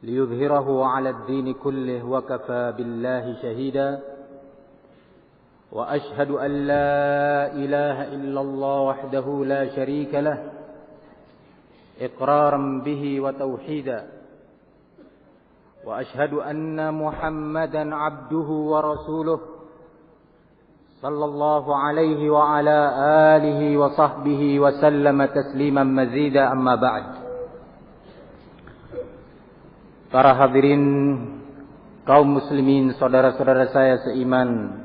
ليظهره على الدين كله وكفى بالله شهيدا وأشهد أن لا إله إلا الله وحده لا شريك له إقرارا به وتوحيدا وأشهد أن محمدا عبده ورسوله صلى الله عليه وعلى آله وصحبه وسلم تسليما مزيدا أما بعد. Para hadirin kaum muslimin, saudara-saudara saya seiman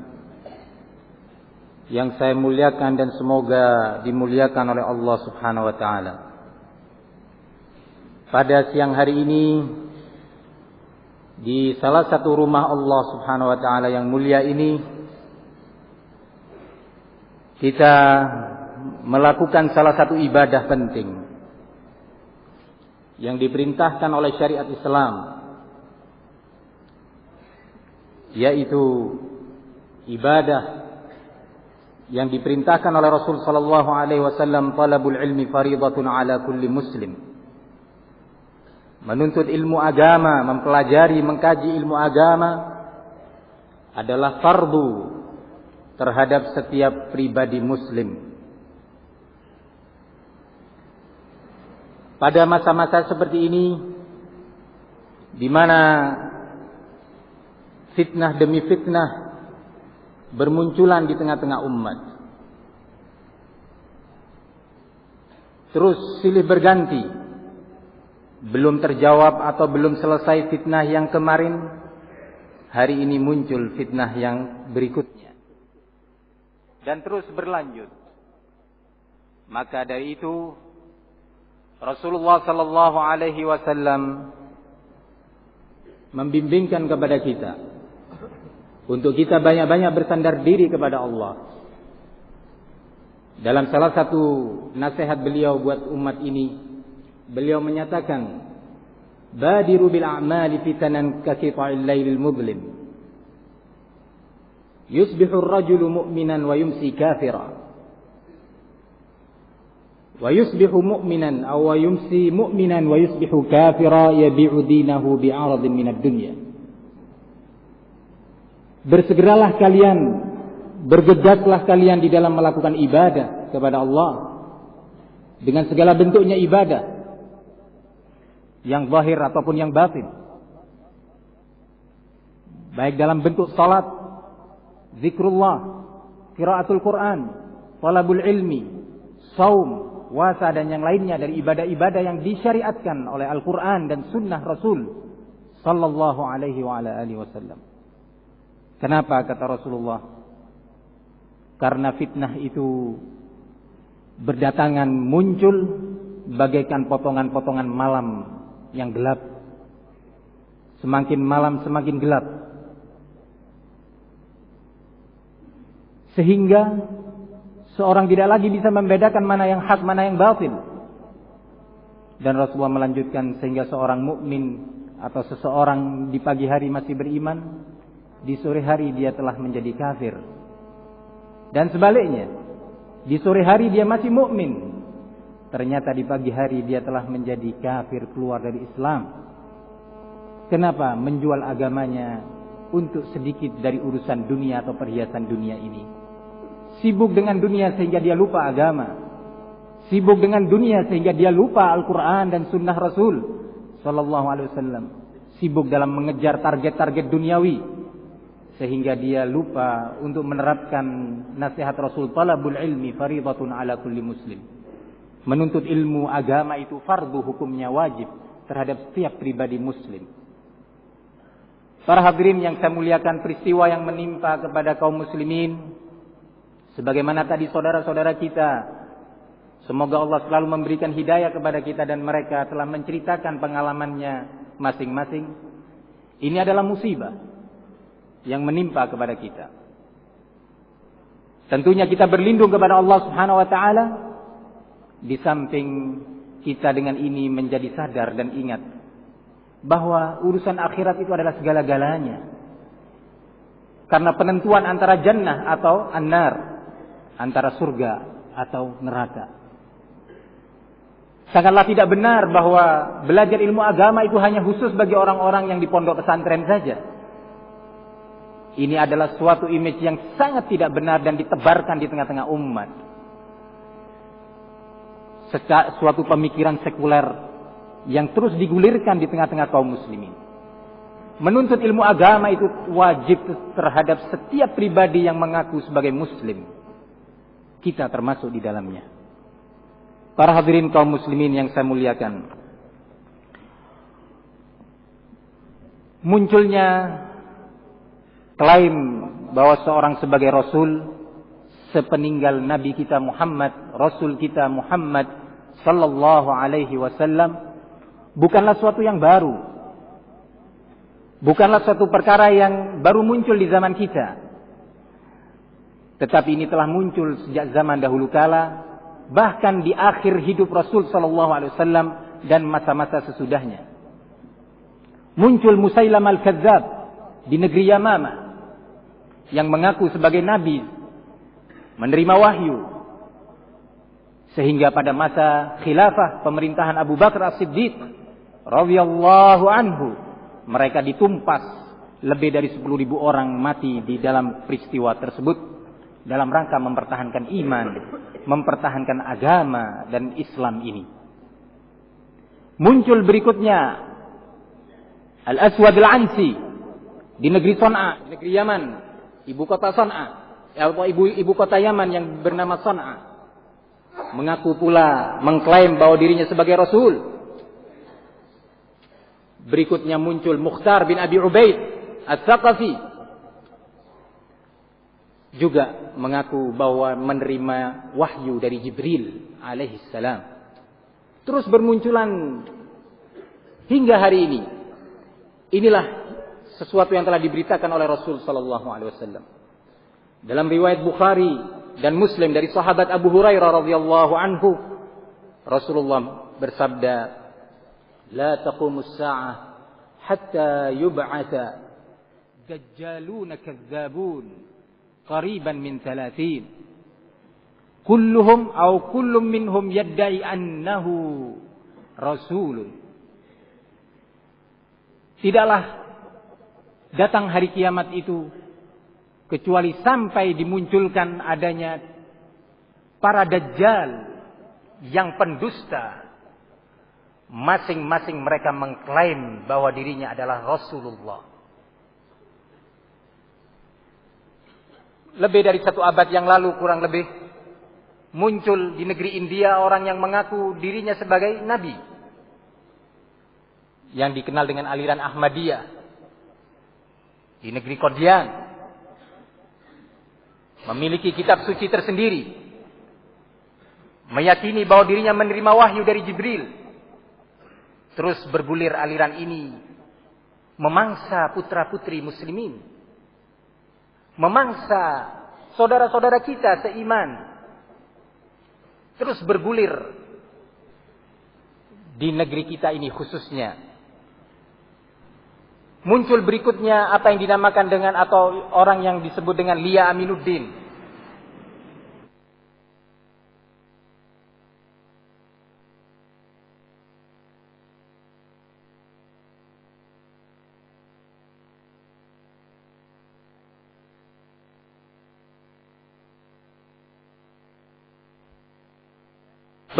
yang saya muliakan dan semoga dimuliakan oleh Allah Subhanahu wa taala. Pada siang hari ini di salah satu rumah Allah Subhanahu wa taala yang mulia ini, kita melakukan salah satu ibadah penting yang diperintahkan oleh syariat Islam, yaitu ibadah yang diperintahkan oleh Rasul sallallahu alaihi wasallam, talabul ilmi faridatun ala kulli muslim. Menuntut ilmu agama, mempelajari, mengkaji ilmu agama adalah fardu terhadap setiap pribadi muslim. Pada masa-masa seperti ini, di mana fitnah demi fitnah bermunculan di tengah-tengah umat, terus silih berganti, belum terjawab atau belum selesai fitnah yang kemarin, hari ini muncul fitnah yang berikutnya, dan terus berlanjut. Maka dari itu Rasulullah sallallahu alaihi wasallam membimbingkan kepada kita untuk kita banyak-banyak bersandar diri kepada Allah. Dalam salah satu nasihat beliau buat umat ini, beliau menyatakan, "Badiru bil a'mali fitanan ka qita'il lailil mudlim. Yusbihu ar-rajulu mu'minan wa yumsi kafira. Wa yusbihu mu'minan aw wa yumsi mu'minan wa yusbihu kafira yabi'u dinahu bi'aradin minad dunya." Bersegeralah kalian, bergegaslah kalian di dalam melakukan ibadah kepada Allah dengan segala bentuknya ibadah, yang zahir ataupun yang batin, baik dalam bentuk salat, zikrullah, qiraatul Quran, talabul ilmi, saum, puasa dan yang lainnya dari ibadah-ibadah yang disyariatkan oleh Al-Quran dan Sunnah Rasul sallallahu alaihi wa ala alihi wasallam. Kenapa kata Rasulullah? Karena fitnah itu berdatangan, muncul bagaikan potongan-potongan malam yang gelap. Semakin malam semakin gelap, sehingga seorang tidak lagi bisa membedakan mana yang hak, mana yang batil. Dan Rasulullah melanjutkan, sehingga seorang mukmin atau seseorang di pagi hari masih beriman, di sore hari dia telah menjadi kafir. Dan sebaliknya, di sore hari dia masih mukmin, ternyata di pagi hari dia telah menjadi kafir, keluar dari Islam. Kenapa? Menjual agamanya untuk sedikit dari urusan dunia atau perhiasan dunia ini. Sibuk dengan dunia sehingga dia lupa agama. Sibuk dengan dunia sehingga dia lupa Al-Quran dan Sunnah Rasul sallallahu alaihi wasallam. Sibuk dalam mengejar target-target duniawi sehingga dia lupa untuk menerapkan nasihat Rasul, talabul ilmi faridatun ala kulli muslim. Menuntut ilmu agama itu fardu, hukumnya wajib terhadap setiap pribadi muslim. Para hadirin yang saya muliakan, peristiwa yang menimpa kepada kaum muslimin, sebagaimana tadi saudara-saudara kita, semoga Allah selalu memberikan hidayah kepada kita dan mereka telah menceritakan pengalamannya masing-masing. Ini adalah musibah yang menimpa kepada kita. Tentunya kita berlindung kepada Allah Subhanahu wa taala. Di samping kita dengan ini menjadi sadar dan ingat bahwa urusan akhirat itu adalah segala-galanya. Karena penentuan antara jannah atau an-nar, antara surga atau neraka. Sangatlah tidak benar bahwa belajar ilmu agama itu hanya khusus bagi orang-orang yang di pondok pesantren saja. Ini adalah suatu image yang sangat tidak benar dan ditebarkan di tengah-tengah umat. Suatu pemikiran sekuler yang terus digulirkan di tengah-tengah kaum muslimin. Menuntut ilmu agama itu wajib terhadap setiap pribadi yang mengaku sebagai muslim. Kita termasuk di dalamnya. Para hadirin kaum muslimin yang saya muliakan. Munculnya klaim bahwa seorang sebagai rasul sepeninggal Nabi kita Muhammad, Rasul kita Muhammad sallallahu alaihi wasallam bukanlah suatu yang baru. Bukanlah suatu perkara yang baru muncul di zaman kita. Tetapi ini telah muncul sejak zaman dahulu kala, bahkan di akhir hidup Rasul sallallahu alaihi wasallam dan masa-masa sesudahnya. Muncul Musailam al-Kadzdzab di negeri Yamamah yang mengaku sebagai nabi, menerima wahyu. Sehingga pada masa khilafah pemerintahan Abu Bakar As-Siddiq radhiyallahu anhu, mereka ditumpas, lebih dari 10.000 orang mati di dalam peristiwa tersebut dalam rangka mempertahankan iman, mempertahankan agama dan Islam ini. Muncul berikutnya Al-Aswad Al-Ansi di negeri Son'a, di negeri Yaman, ibu kota Son'a, atau ibu kota Yaman yang bernama Son'a. Mengaku pula mengklaim bahwa dirinya sebagai rasul. Berikutnya muncul Mukhtar bin Abi Ubaid Ats-Tsaqafi, juga mengaku bahwa menerima wahyu dari Jibril alaihi salam. Terus bermunculan hingga hari ini. Inilah sesuatu yang telah diberitakan oleh Rasul sallallahu alaihi wasallam. Dalam riwayat Bukhari dan Muslim dari sahabat Abu Hurairah radhiyallahu anhu, Rasulullah bersabda, "La taqumus sa'ah hatta yub'atha dajjalun kadzdzabun qariban min 30. Kulluhum aw kullum minhum yadda'i annahu rasulun." Tidaklah datang hari kiamat itu kecuali sampai dimunculkan adanya para dajjal yang pendusta. Masing-masing mereka mengklaim bahwa dirinya adalah Rasulullah. Lebih dari 1 abad yang lalu kurang lebih, muncul di negeri India orang yang mengaku dirinya sebagai nabi, yang dikenal dengan aliran Ahmadiyah di negeri Qadian. Memiliki kitab suci tersendiri, meyakini bahwa dirinya menerima wahyu dari Jibril. Terus bergulir aliran ini, memangsa putra-putri muslimin, memangsa saudara-saudara kita seiman. Terus bergulir di negeri kita ini khususnya. Muncul berikutnya apa yang dinamakan dengan, atau orang yang disebut dengan Lia Aminuddin.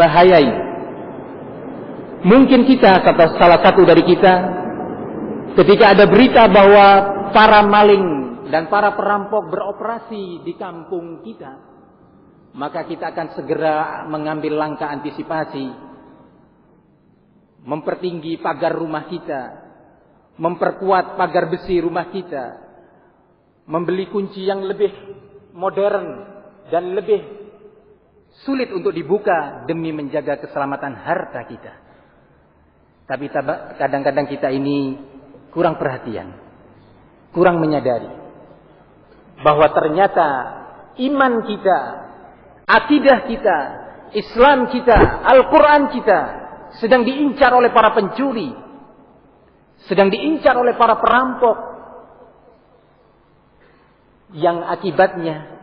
Bahayai. Mungkin kita, kata salah satu dari kita, ketika ada berita bahwa para maling dan para perampok beroperasi di kampung kita, maka kita akan segera mengambil langkah antisipasi, mempertinggi pagar rumah kita, memperkuat pagar besi rumah kita, membeli kunci yang lebih modern dan lebih sulit untuk dibuka demi menjaga keselamatan harta kita. Tapi kadang-kadang kita ini kurang perhatian, kurang menyadari bahwa ternyata iman kita, akidah kita, Islam kita, Al-Quran kita sedang diincar oleh para pencuri, sedang diincar oleh para perampok, yang akibatnya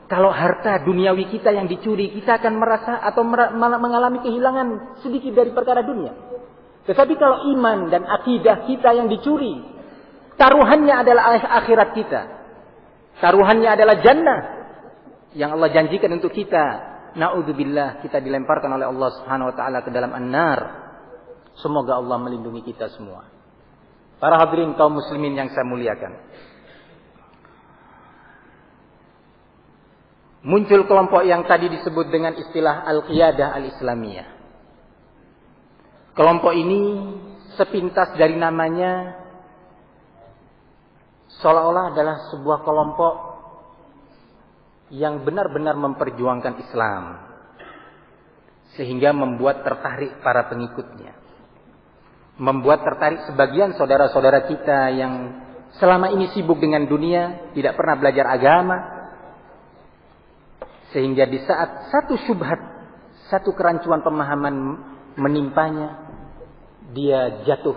Kalau harta duniawi kita yang dicuri, kita akan merasa atau mengalami kehilangan sedikit dari perkara dunia. Tetapi kalau iman dan akidah kita yang dicuri, taruhannya adalah akhirat kita. Taruhannya adalah jannah yang Allah janjikan untuk kita. Na'udzubillah, kita dilemparkan oleh Allah Subhanahu wa taala ke dalam an-nar. Semoga Allah melindungi kita semua. Para hadirin kaum muslimin yang saya muliakan. Muncul kelompok yang tadi disebut dengan istilah Al-Qiyadah Al-Islamiyah. Kelompok ini sepintas dari namanya seolah-olah adalah sebuah kelompok yang benar-benar memperjuangkan Islam. Sehingga membuat tertarik para pengikutnya. Membuat tertarik sebagian saudara-saudara kita yang selama ini sibuk dengan dunia, tidak pernah belajar agama. Sehingga di saat satu syubhat, satu kerancuan pemahaman menimpanya, dia jatuh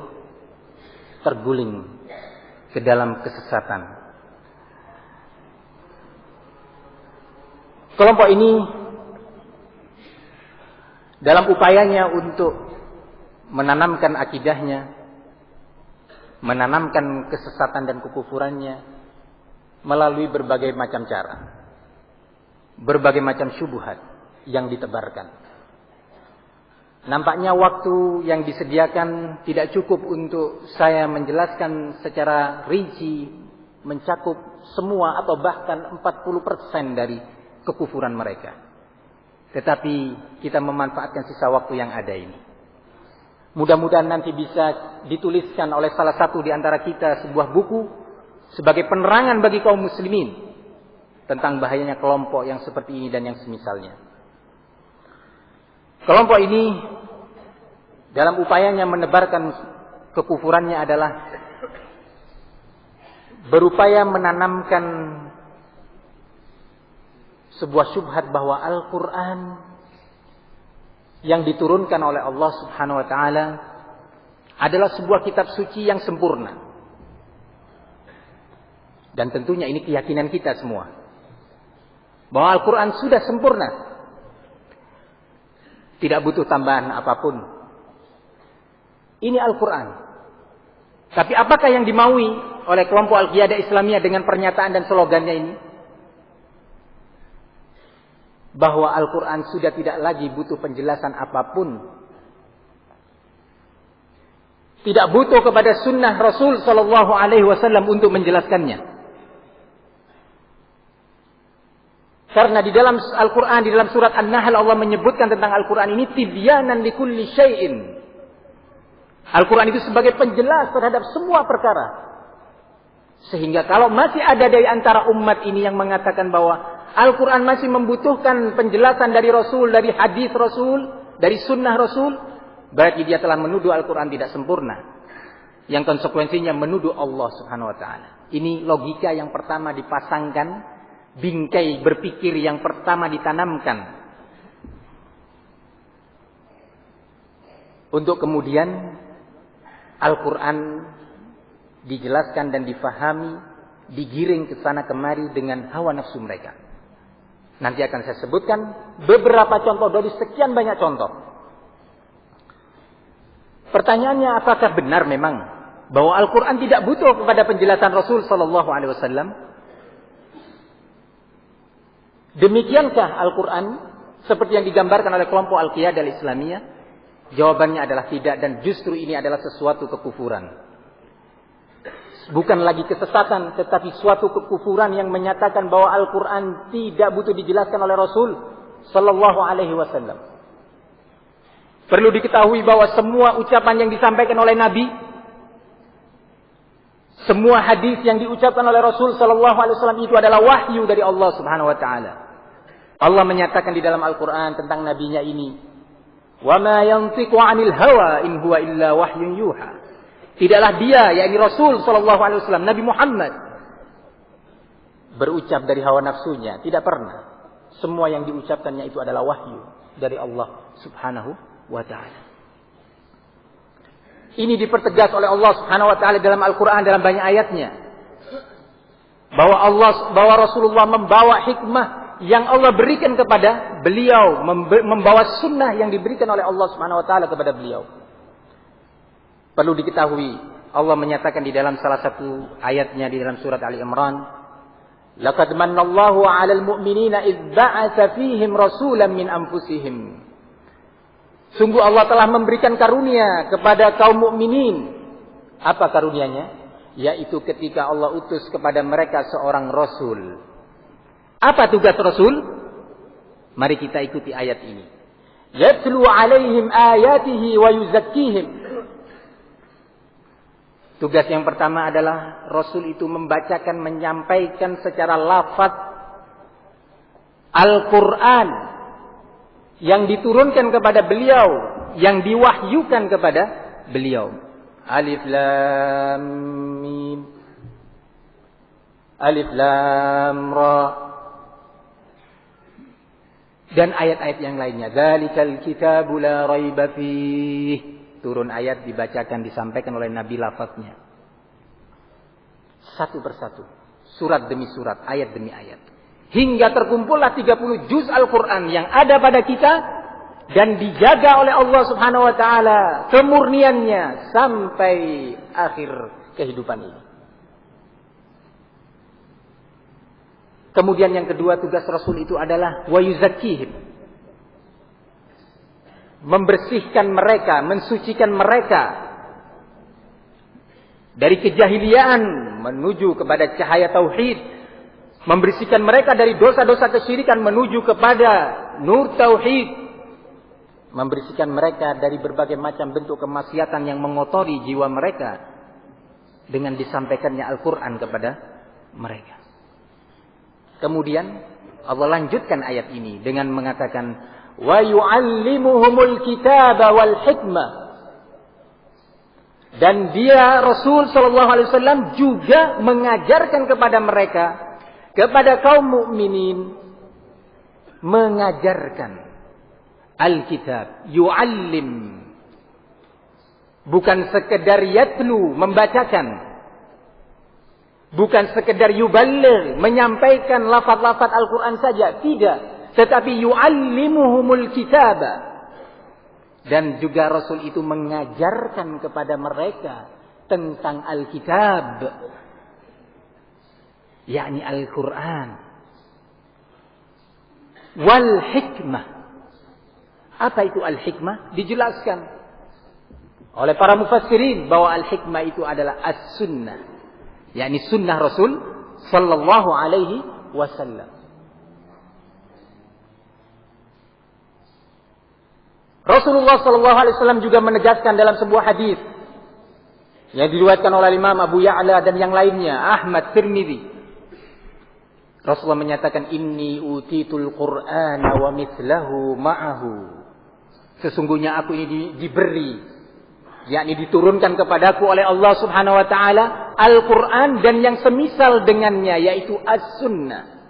terguling ke dalam kesesatan. Kelompok ini dalam upayanya untuk menanamkan akidahnya, menanamkan kesesatan dan kekufurannya melalui berbagai macam cara, berbagai macam syubhat yang ditebarkan. Nampaknya waktu yang disediakan tidak cukup untuk saya menjelaskan secara rinci, mencakup semua atau bahkan 40% dari kekufuran mereka. Tetapi kita memanfaatkan sisa waktu yang ada ini. Mudah-mudahan nanti bisa dituliskan oleh salah satu di antara kita sebuah buku sebagai penerangan bagi kaum muslimin tentang bahayanya kelompok yang seperti ini dan yang semisalnya. Kelompok ini dalam upayanya menebarkan kekufurannya adalah berupaya menanamkan sebuah syubhat bahwa Al-Quran yang diturunkan oleh Allah Subhanahu wa taala adalah sebuah kitab suci yang sempurna. Dan tentunya ini keyakinan kita semua, bahwa Al-Quran sudah sempurna, tidak butuh tambahan apapun. Ini Al-Quran. Tapi apakah yang dimaui oleh kelompok Al-Qiyadah Islamiyah dengan pernyataan dan slogannya ini? Bahwa Al-Quran sudah tidak lagi butuh penjelasan apapun. Tidak butuh kepada sunnah Rasul Sallallahu Alaihi Wasallam untuk menjelaskannya. Karena di dalam Al-Quran, di dalam surat An-Nahl, Allah menyebutkan tentang Al-Quran ini tibyanan likulli syai'in. Al-Quran itu sebagai penjelas terhadap semua perkara. Sehingga kalau masih ada dari antara umat ini yang mengatakan bahwa Al-Quran masih membutuhkan penjelasan dari Rasul, dari hadis Rasul, dari sunnah Rasul, berarti dia telah menuduh Al-Quran tidak sempurna. Yang konsekuensinya menuduh Allah Subhanahu wa taala. Ini logika yang pertama dipasangkan, bingkai berpikir yang pertama ditanamkan. Untuk kemudian Al-Quran dijelaskan dan difahami, digiring ke sana kemari dengan hawa nafsu mereka. Nanti akan saya sebutkan beberapa contoh dari sekian banyak contoh. Pertanyaannya, apakah benar memang bahwa Al-Quran tidak butuh kepada penjelasan Rasul Sallallahu Alaihi Wasallam? Demikiankah Al-Quran seperti yang digambarkan oleh kelompok Al-Qiyadah Al-Islamiyah? Jawabannya adalah tidak, dan justru ini adalah sesuatu kekufuran. Bukan lagi kesesatan, tetapi suatu kekufuran yang menyatakan bahwa Al-Quran tidak butuh dijelaskan oleh Rasul Sallallahu Alaihi Wasallam. Perlu diketahui bahwa semua ucapan yang disampaikan oleh Nabi, semua hadis yang diucapkan oleh Rasul Sallallahu Alaihi Wasallam itu adalah wahyu dari Allah Subhanahu Wa Taala. Allah menyatakan di dalam Al-Quran tentang nabinya ini, "Wa ma yantiqu 'anil hawa in huwa illa wahyun yuha." Tidaklah dia, yakni Rasul Sallallahu Alaihi Wasallam, Nabi Muhammad, berucap dari hawa nafsunya. Tidak pernah. Semua yang diucapkannya itu adalah wahyu dari Allah Subhanahu wa Ta'ala. Ini dipertegas oleh Allah Subhanahu wa Ta'ala dalam Al-Quran dalam banyak ayatnya. Bahwa Rasulullah membawa hikmah yang Allah berikan kepada beliau, membawa sunnah yang diberikan oleh Allah Subhanahu wa taala kepada beliau. Perlu diketahui, Allah menyatakan di dalam salah satu ayatnya di dalam surat Ali Imran, "Laqad manallahu 'alal mu'minina idz ba'atsa fihim rasulan min anfusihim." Sungguh Allah telah memberikan karunia kepada kaum mukminin. Apa karunianya? Yaitu ketika Allah utus kepada mereka seorang rasul. Apa tugas Rasul? Mari kita ikuti ayat ini. Yatlu alaihim ayatihi wa yuzakkihim. Tugas yang pertama adalah Rasul itu membacakan, menyampaikan secara lafaz Al-Quran yang diturunkan kepada beliau, yang diwahyukan kepada beliau. Alif Lam Mim, Alif Lam Ra, dan ayat-ayat yang lainnya. Dzalikal kitabu la raiba fih. Turun ayat, dibacakan, disampaikan oleh Nabi lafaznya. Satu persatu. Surat demi surat, ayat demi ayat. Hingga terkumpullah 30 juz Al-Quran yang ada pada kita. Dan dijaga oleh Allah Subhanahu wa ta'ala kemurniannya sampai akhir kehidupan ini. Kemudian yang kedua, tugas Rasul itu adalah wa yuzakkihim. Membersihkan mereka, mensucikan mereka dari kejahiliaan menuju kepada cahaya tauhid. Membersihkan mereka dari dosa-dosa kesyirikan menuju kepada nur tauhid. Membersihkan mereka dari berbagai macam bentuk kemaksiatan yang mengotori jiwa mereka dengan disampaikannya Al-Quran kepada mereka. Kemudian Allah lanjutkan ayat ini dengan mengatakan wa yu'allimuhumul kitaba wal hikmah. Dan dia Rasul sallallahu alaihi wasallam juga mengajarkan kepada mereka, kepada kaum mukminin, mengajarkan Alkitab, yu'allim. Bukan sekedar yatlu, membacakan. Bukan sekedar yuballigh, menyampaikan lafaz-lafaz Al-Quran saja. Tidak. Tetapi yu'allimuhumul kitaba. Dan juga Rasul itu mengajarkan kepada mereka tentang Alkitab. Yakni Al-Quran. Wal hikmah. Apa itu al-hikmah? Dijelaskan oleh para mufassirin bahwa al-hikmah itu adalah as-sunnah, yakni sunnah Rasul sallallahu alaihi wasallam. Rasulullah sallallahu alaihi wasallam juga menegaskan dalam sebuah hadis yang diriwayatkan oleh Imam Abu Ya'la dan yang lainnya, Ahmad, Tirmidzi. Rasulullah menyatakan, inni utitul Qur'ana wa mithlahu ma'ahu. Sesungguhnya aku ini diberi, yakni diturunkan kepadaku oleh Allah Subhanahu wa taala Al-Qur'an dan yang semisal dengannya, yaitu As-Sunnah.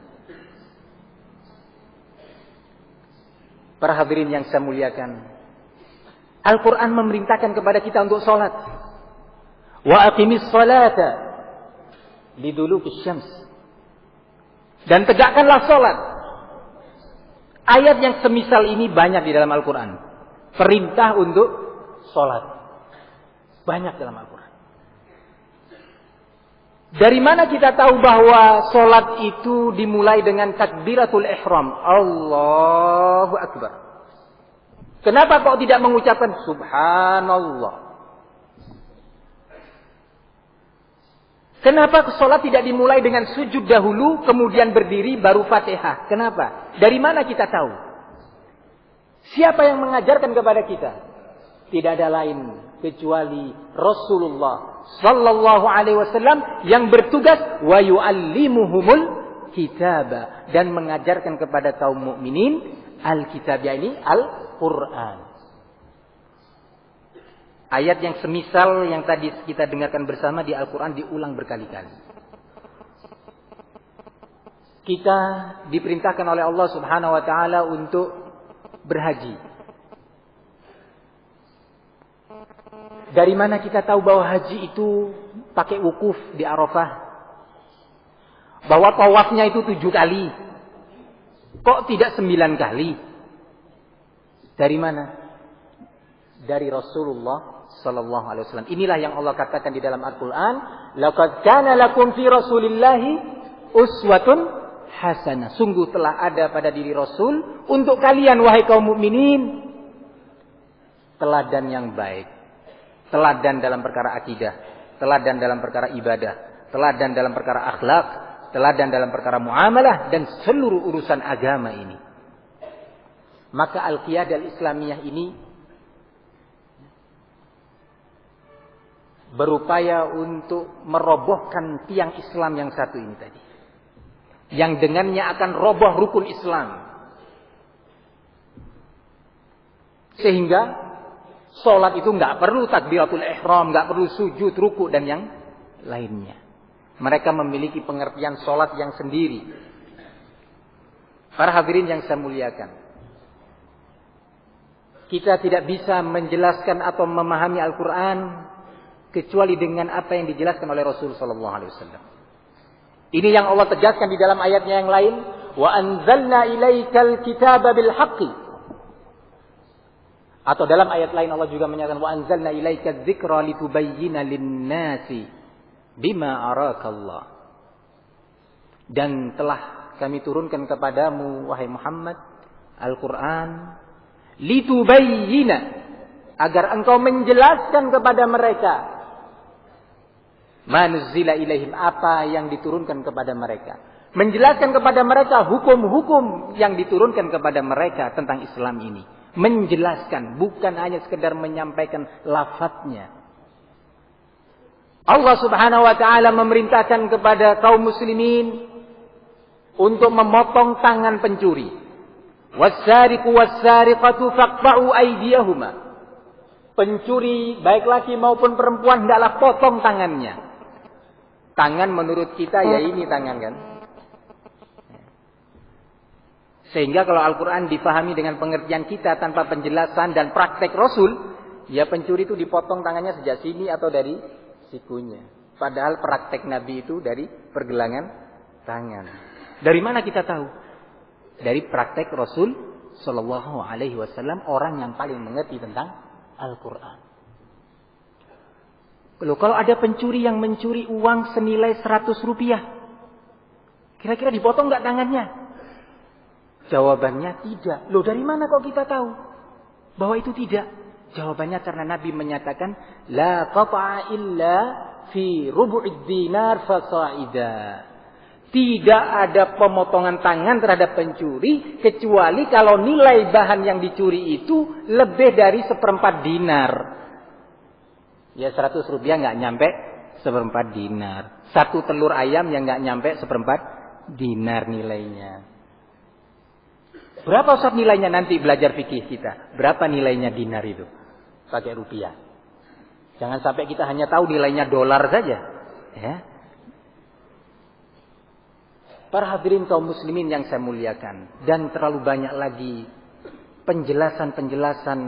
Para hadirin yang saya muliakan, Al-Qur'an memerintahkan kepada kita untuk salat. Wa aqimis salata liduluki syams. Dan tegakkanlah salat. Ayat yang semisal ini banyak di dalam Al-Qur'an. Perintah untuk sholat. Banyak dalam Al-Quran. Dari mana kita tahu bahwa sholat itu dimulai dengan takbiratul ihram? Allahu Akbar. Kenapa kok tidak mengucapkan Subhanallah? Kenapa sholat tidak dimulai dengan sujud dahulu, kemudian berdiri, baru Fatihah? Kenapa? Dari mana kita tahu? Siapa yang mengajarkan kepada kita? Tidak ada lain kecuali Rasulullah sallallahu alaihi wasallam yang bertugas wa yu'allimuhumul kitaba, dan mengajarkan kepada kaum mukminin Alkitab, yakni Al-Qur'an. Ayat yang semisal yang tadi kita dengarkan bersama di Al-Quran diulang berkali-kali. Kita diperintahkan oleh Allah Subhanahu wa taala untuk berhaji. Dari mana kita tahu bahwa haji itu pakai wukuf di Arafah? Bahwa tawafnya itu 7 kali. Kok tidak 9 kali? Dari mana? Dari Rasulullah sallallahu alaihi wasallam. Inilah yang Allah katakan di dalam Al-Qur'an, laqad kana lakum fi Rasulillahi uswatun hasanah. Sungguh telah ada pada diri Rasul untuk kalian wahai kaum mukminin teladan yang baik. Teladan dalam perkara akidah, teladan dalam perkara ibadah, teladan dalam perkara akhlak, teladan dalam perkara muamalah dan seluruh urusan agama ini. Maka Al-Qiyadah Al-Islamiyah ini berupaya untuk merobohkan tiang Islam yang satu ini tadi. Yang dengannya akan roboh rukun Islam. Sehingga sholat itu nggak perlu takbiratul ihram, nggak perlu sujud, ruku dan yang lainnya. Mereka memiliki pengertian sholat yang sendiri. Para hadirin yang saya muliakan, kita tidak bisa menjelaskan atau memahami Al-Quran kecuali dengan apa yang dijelaskan oleh Rasul sallallahu alaihi wasallam. Ini yang Allah tegaskan di dalam ayatnya yang lain, wa anzalna ilaikal kitaba bil haqqi. Atau dalam ayat lain Allah juga menyatakan wa anzalna ilaikadz dzikra litubayyana lin-nasi bima arakallah. Dan telah kami turunkan kepadamu wahai Muhammad Al-Quran litubayyina, agar engkau menjelaskan kepada mereka manzila ilaihim, apa yang diturunkan kepada mereka, menjelaskan kepada mereka hukum-hukum yang diturunkan kepada mereka tentang Islam ini. Menjelaskan, bukan hanya sekedar menyampaikan lafadznya. Allah Subhanahu wa taala memerintahkan kepada kaum muslimin untuk memotong tangan pencuri. Was-sariqu was-sariqatu faqta'u aydiyahuma. Pencuri baik laki maupun perempuan hendaklah potong tangannya. Tangan menurut kita ya ini tangan kan. Sehingga kalau Al-Quran difahami dengan pengertian kita tanpa penjelasan dan praktek Rasul, ya pencuri itu dipotong tangannya sejak sini atau dari sikunya. Padahal praktek Nabi itu dari pergelangan tangan. Dari mana kita tahu? Dari praktek Rasul sallallahu alaihi wasallam, orang yang paling mengerti tentang Al-Quran. Kalau ada pencuri yang mencuri uang senilai 100 rupiah, kira-kira dipotong nggak tangannya? Jawabannya tidak. Loh, dari mana kok kita tahu bahwa itu tidak? Jawabannya karena Nabi menyatakan la qata'a illa fi rubu'id dinar fasa'ida. Tidak ada pemotongan tangan terhadap pencuri kecuali kalau nilai bahan yang dicuri itu lebih dari 1/4 dinar. Ya 100 rupiah nggak nyampe 1/4 dinar. 1 telur ayam yang nggak nyampe 1/4 dinar nilainya. Berapa Ustaz nilainya nanti belajar fikih kita? Berapa nilainya dinar itu? Pakai rupiah. Jangan sampai kita hanya tahu nilainya dolar saja. Ya. Para hadirin kaum muslimin yang saya muliakan, dan terlalu banyak lagi penjelasan-penjelasan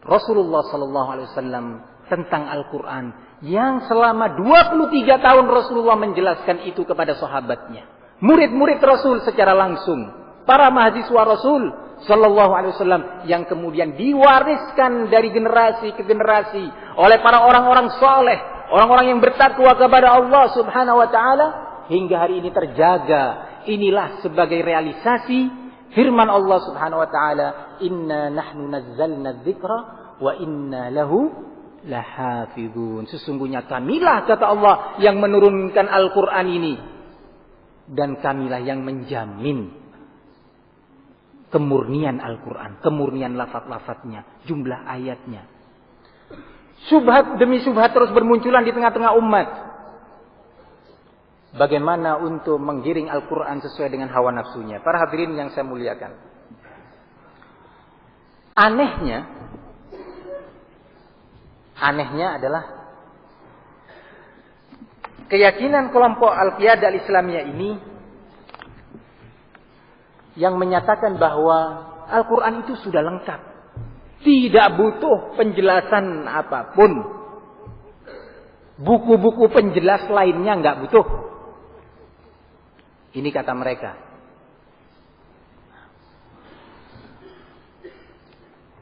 Rasulullah sallallahu alaihi wasallam tentang Al-Quran yang selama 23 tahun Rasulullah menjelaskan itu kepada sahabatnya, murid-murid Rasul secara langsung, para mahasiswa Rasul sallallahu alaihi wasallam yang kemudian diwariskan dari generasi ke generasi oleh para orang-orang saleh, orang-orang yang bertakwa kepada Allah Subhanahu wa taala. Hingga hari ini terjaga. Inilah sebagai realisasi firman Allah Subhanahu wa taala, "Inna nahnu nazzalna dzikra wa inna lahu lahafizun." Sesungguhnya kamilah, kata Allah, yang menurunkan Al-Quran ini, dan kamilah yang menjamin kemurnian Al-Quran, kemurnian lafaz-lafaznya, jumlah ayatnya. Syubhat demi syubhat terus bermunculan di tengah-tengah umat. Bagaimana untuk menggiring Al-Quran sesuai dengan hawa nafsunya? Para hadirin yang saya muliakan, anehnya adalah keyakinan kelompok Al-Qiyadah Al-Islamiyah ini yang menyatakan bahwa Al-Quran itu sudah lengkap, tidak butuh penjelasan apapun, buku-buku penjelas lainnya nggak butuh. Ini kata mereka.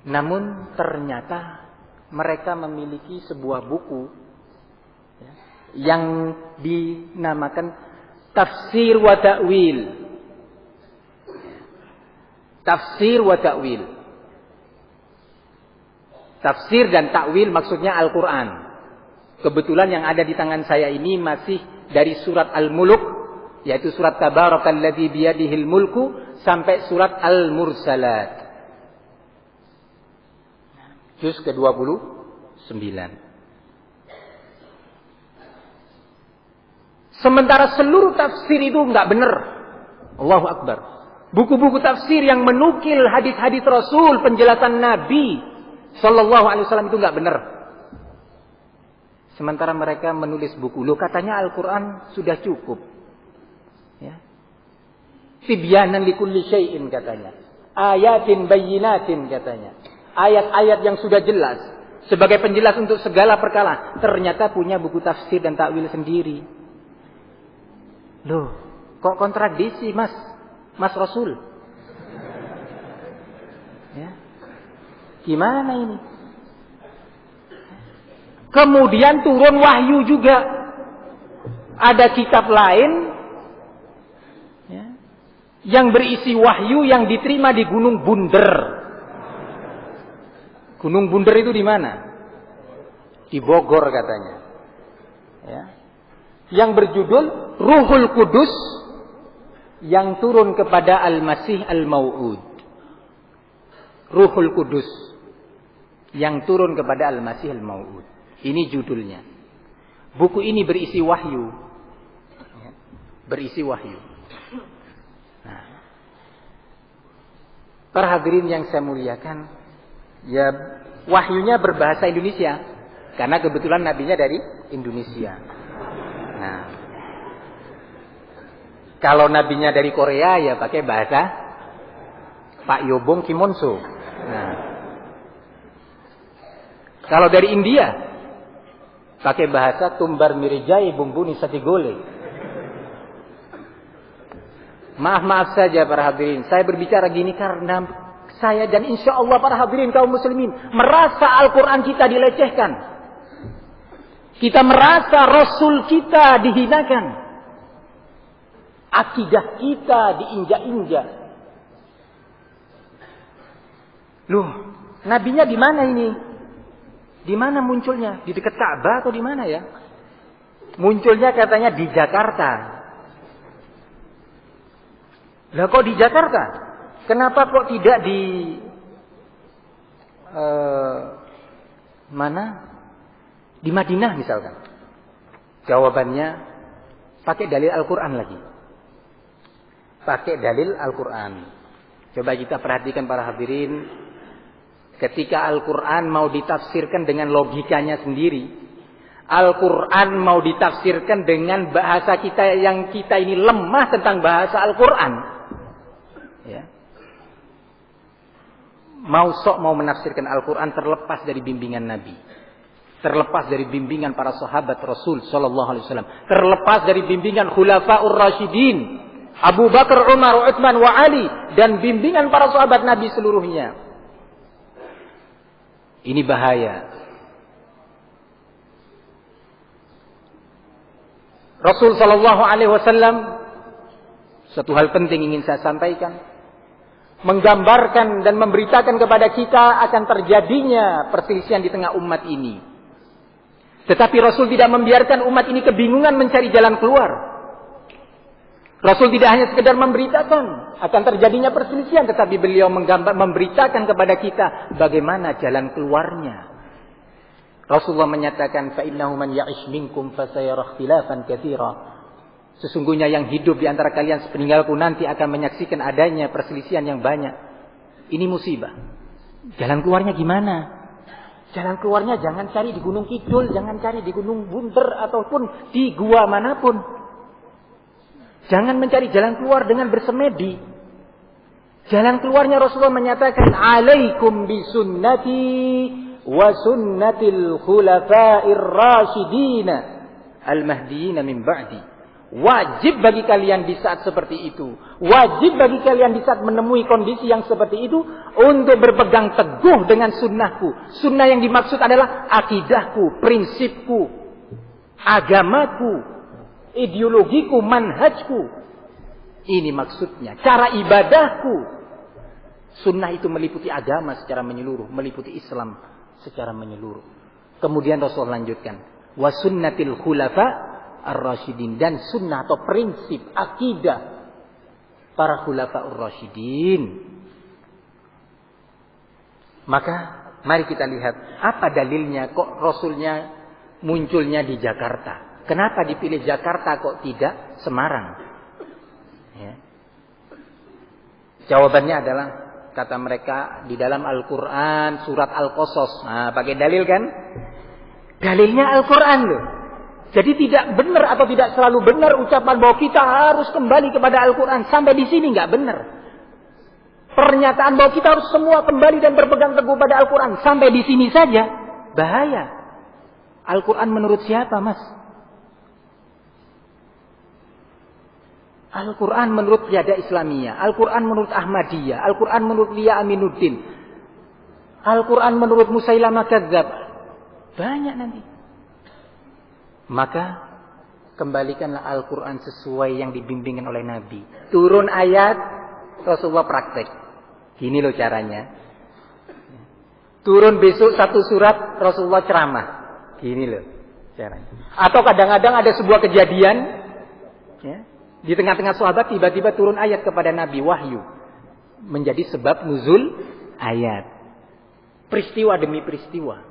Namun ternyata mereka memiliki sebuah buku yang dinamakan Tafsir wa Ta'wil. Tafsir wa Ta'wil. Tafsir dan ta'wil maksudnya Al-Quran. Kebetulan yang ada di tangan saya ini masih dari surat Al-Muluk, yaitu surat Tabarakalladzi biyadihil mulku sampai surat Al-Mursalat. Juz ke-29. Sementara seluruh tafsir itu enggak benar. Allahu Akbar. Buku-buku tafsir yang menukil hadis-hadis Rasul, penjelasan Nabi Sallallahu Alaihi Wasallam itu enggak benar. Sementara mereka menulis buku. Loh, katanya Al-Quran sudah cukup. Ya. Tibyanan likulli syai'in katanya. Ayatin bayyinatin katanya. Ayat-ayat yang sudah jelas. Sebagai penjelas untuk segala perkara. Ternyata punya buku tafsir dan takwil sendiri. Loh, kok kontradiksi Mas Rasul? Ya. Gimana ini? Kemudian turun wahyu juga. Ada kitab lain ya, yang berisi wahyu yang diterima di Gunung Bunder. Gunung Bunder itu di mana? Di Bogor katanya. Ya. Yang berjudul Ruhul Kudus yang turun kepada Al-Masih Al-Mau'ud. Ruhul Kudus yang turun kepada Al-Masih Al-Mau'ud. Ini judulnya. Buku ini berisi wahyu. Berisi wahyu. Nah, para hadirin yang saya muliakan, ya wahyunya berbahasa Indonesia. Karena kebetulan nabinya dari Indonesia. Nah, kalau nabinya dari Korea ya pakai bahasa Pak Yobong Kimonso. Nah, kalau dari India pakai bahasa Tumbar Mirijai Bumbuni Satigole. Maaf saja para hadirin, saya berbicara gini karena saya dan insya Allah para hadirin kaum muslimin merasa Al-Quran kita dilecehkan. Kita merasa Rasul kita dihinakan. Akidah kita diinjak-injak. Loh, nabinya di mana ini? Di mana munculnya? Di dekat Ka'bah atau di mana ya? Munculnya katanya di Jakarta. Lah kok di Jakarta? Kenapa kok tidak di mana? Di Madinah misalkan? Jawabannya pakai dalil Al-Quran lagi. Pakai dalil Al-Quran. Coba kita perhatikan para hadirin. Ketika Al-Quran mau ditafsirkan dengan logikanya sendiri. Al-Quran mau ditafsirkan dengan bahasa kita yang kita ini lemah tentang bahasa Al-Quran. Ya. Mau menafsirkan Al-Quran terlepas dari bimbingan Nabi. Terlepas dari bimbingan para sahabat Rasul Sallallahu Alaihi Wasallam. Terlepas dari bimbingan Khulafaur Rasyidin. Abu Bakar, Umar, Utsman, wa Ali. Dan bimbingan para sahabat Nabi seluruhnya. Ini bahaya. Rasul Sallallahu Alaihi Wasallam, satu hal penting ingin saya sampaikan, menggambarkan dan memberitakan kepada kita akan terjadinya perselisihan di tengah umat ini. Tetapi Rasul tidak membiarkan umat ini kebingungan mencari jalan keluar. Rasul tidak hanya sekedar memberitakan akan terjadinya perselisihan, tetapi beliau memberitakan kepada kita bagaimana jalan keluarnya. Rasulullah menyatakan, "Fa'innahu man ya'ish minkum fasayara ikhtilafan katsira." Sesungguhnya yang hidup di antara kalian sepeninggalku nanti akan menyaksikan adanya perselisihan yang banyak. Ini musibah. Jalan keluarnya gimana? Jalan keluarnya jangan cari di Gunung Kidul, jangan cari di Gunung Bunder ataupun di gua manapun. Jangan mencari jalan keluar dengan bersemedi. Jalan keluarnya Rasulullah menyatakan, "Alaikum bisunnati wa sunnatil khulafa'ir rasyidin al-mahdiyyin min ba'di." Wajib bagi kalian di saat seperti itu. Wajib bagi kalian di saat menemui kondisi yang seperti itu. Untuk berpegang teguh dengan sunnahku. Sunnah yang dimaksud adalah akidahku, prinsipku, agamaku, ideologiku, manhajku. Ini maksudnya. Cara ibadahku. Sunnah itu meliputi agama secara menyeluruh. Meliputi Islam secara menyeluruh. Kemudian Rasul lanjutkan. Wa sunnatil khulafa ar-rasyidin, dan sunnah atau prinsip akidah para khulafa ar-rasyidin. Maka mari kita lihat apa dalilnya kok Rasulnya munculnya di Jakarta. Kenapa dipilih Jakarta kok tidak Semarang? Ya. Jawabannya adalah kata mereka di dalam Al-Quran surat Al-Qasas. Nah, pakai dalil kan? Dalilnya Al-Quran loh. Jadi tidak benar atau tidak selalu benar ucapan bahwa kita harus kembali kepada Al-Quran. Sampai di sini nggak benar. Pernyataan bahwa kita harus semua kembali dan berpegang teguh pada Al-Quran. Sampai di sini saja. Bahaya. Al-Quran menurut siapa, Mas? Al-Quran menurut Riyada Islamiyah. Al-Quran menurut Ahmadiyah. Al-Quran menurut Lia Aminuddin. Al-Quran menurut Musailamah Kadzdzab. Banyak nanti. Maka kembalikanlah Al-Quran sesuai yang dibimbingkan oleh Nabi. Turun ayat, Rasulullah praktek. Gini loh caranya. Turun besok satu surat, Rasulullah ceramah. Gini loh caranya. Atau kadang-kadang ada sebuah kejadian, ya, di tengah-tengah sahabat tiba-tiba turun ayat kepada Nabi, wahyu. Menjadi sebab nuzul ayat. Peristiwa demi peristiwa.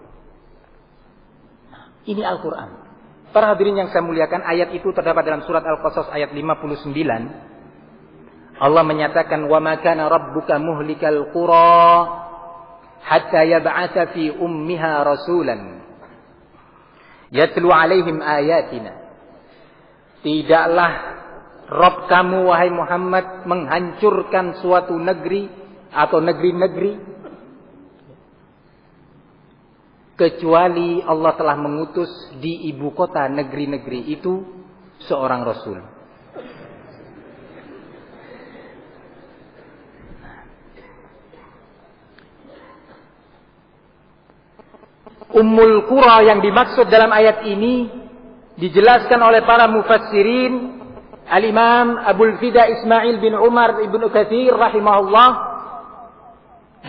Ini Al-Quran. Para hadirin yang saya muliakan, ayat itu terdapat dalam surat Al-Qasas ayat 59. Allah menyatakan, "Wa ma kana rabbuka muhlikal qura hatta yab'atsa fi ummiha rasulan yatlu 'alaihim ayatina." Tidaklah Rabb kamu wahai Muhammad menghancurkan suatu negeri atau negeri-negeri kecuali Allah telah mengutus di ibu kota negeri-negeri itu seorang Rasul. Ummul Qura yang dimaksud dalam ayat ini dijelaskan oleh para mufassirin, Al-Imam Abul Fida Ismail bin Umar ibn Katsir rahimahullah,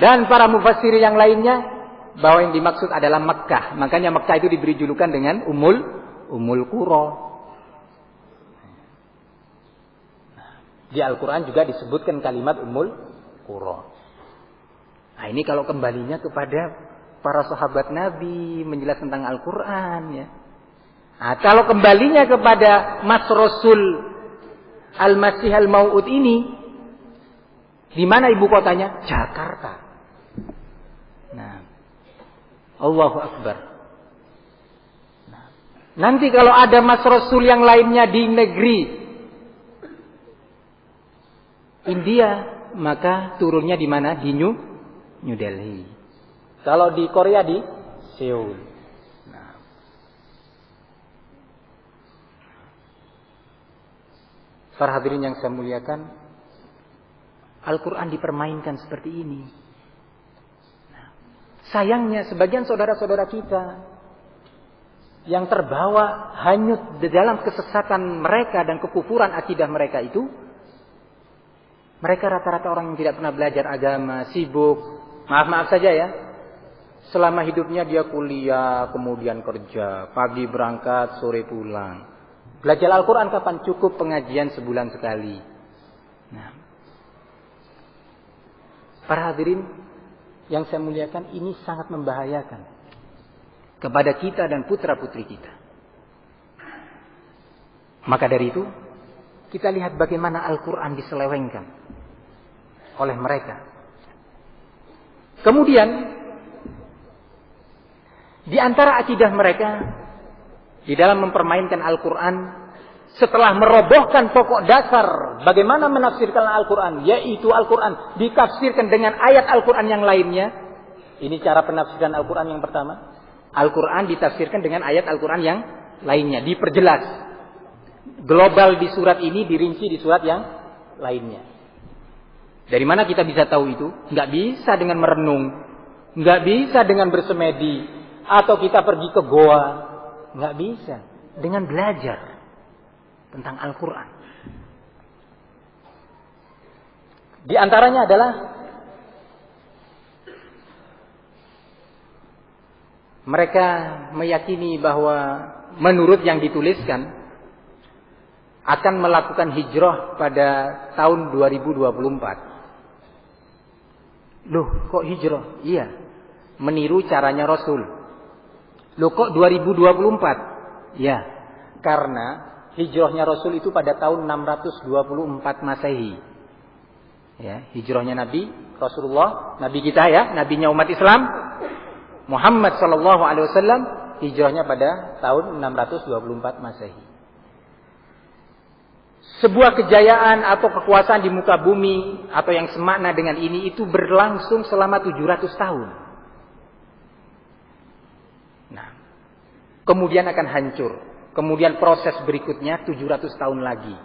dan para mufassir yang lainnya, bahwa yang dimaksud adalah Mekkah. Makanya Mekkah itu diberi julukan dengan Ummul Qura. Di Al-Quran juga disebutkan kalimat Ummul Qura. Nah, ini kalau kembalinya kepada para sahabat Nabi menjelaskan tentang Al-Quran, ya. Nah, kalau kembalinya kepada Mas Rasul Al-Masih Al-Mau'ud ini, di mana ibu kotanya? Jakarta. Nah, Allahu Akbar. Nah, nanti kalau ada Mas Rasul yang lainnya di negeri India, maka turunnya di mana? Di New Delhi. Kalau di Korea di Seoul. Nah, para hadirin yang saya muliakan, Al-Quran dipermainkan seperti ini. Sayangnya sebagian saudara-saudara kita yang terbawa hanyut di dalam kesesatan mereka dan kekufuran akidah mereka itu, mereka rata-rata orang yang tidak pernah belajar agama, sibuk, maaf saja ya, selama hidupnya dia kuliah, kemudian kerja, pagi berangkat, sore pulang. Belajar Al-Quran kapan? Cukup pengajian sebulan sekali. Nah, para hadirin yang saya muliakan, ini sangat membahayakan kepada kita dan putra-putri kita. Maka dari itu, kita lihat bagaimana Al-Quran diselewengkan oleh mereka. Kemudian, di antara akidah mereka, di dalam mempermainkan Al-Quran, setelah merobohkan pokok dasar bagaimana menafsirkan Al-Quran, yaitu Al-Quran ditafsirkan dengan ayat Al-Quran yang lainnya. Ini cara penafsiran Al-Quran yang pertama. Al-Quran ditafsirkan dengan ayat Al-Quran yang lainnya, diperjelas. global di surat ini, dirinci di surat yang lainnya. Dari mana kita bisa tahu itu? Nggak bisa dengan merenung, nggak bisa dengan bersemedi, atau kita pergi ke goa, nggak bisa. Dengan belajar tentang Al-Quran. Di antaranya adalah mereka meyakini bahwa menurut yang dituliskan akan melakukan hijrah pada tahun 2024. Loh, kok hijrah? Iya, meniru caranya Rasul. Loh, kok 2024? Ya, karena hijrahnya Rasul itu pada tahun 624 Masehi. Ya, hijrahnya Nabi Rasulullah, Nabi kita ya, nabinya umat Islam, Muhammad sallallahu alaihi wasallam, hijrahnya pada tahun 624 Masehi. Sebuah kejayaan atau kekuasaan di muka bumi atau yang semakna dengan ini itu berlangsung selama 700 tahun. Nah, kemudian akan hancur. Kemudian proses berikutnya 700 tahun lagi.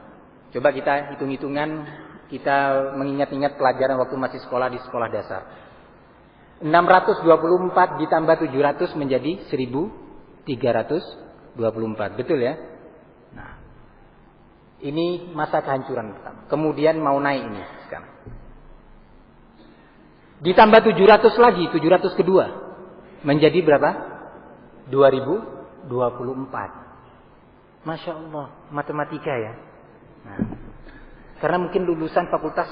Coba kita hitung-hitungan, kita mengingat-ingat pelajaran waktu masih sekolah di sekolah dasar. 624 ditambah 700 menjadi 1324. Betul ya? Nah, ini masa kehancuran pertama. Kemudian mau naik ini sekarang. Ditambah 700 lagi, 700 kedua. Menjadi berapa? 2024. Masya Allah, matematika ya. Nah, karena mungkin lulusan fakultas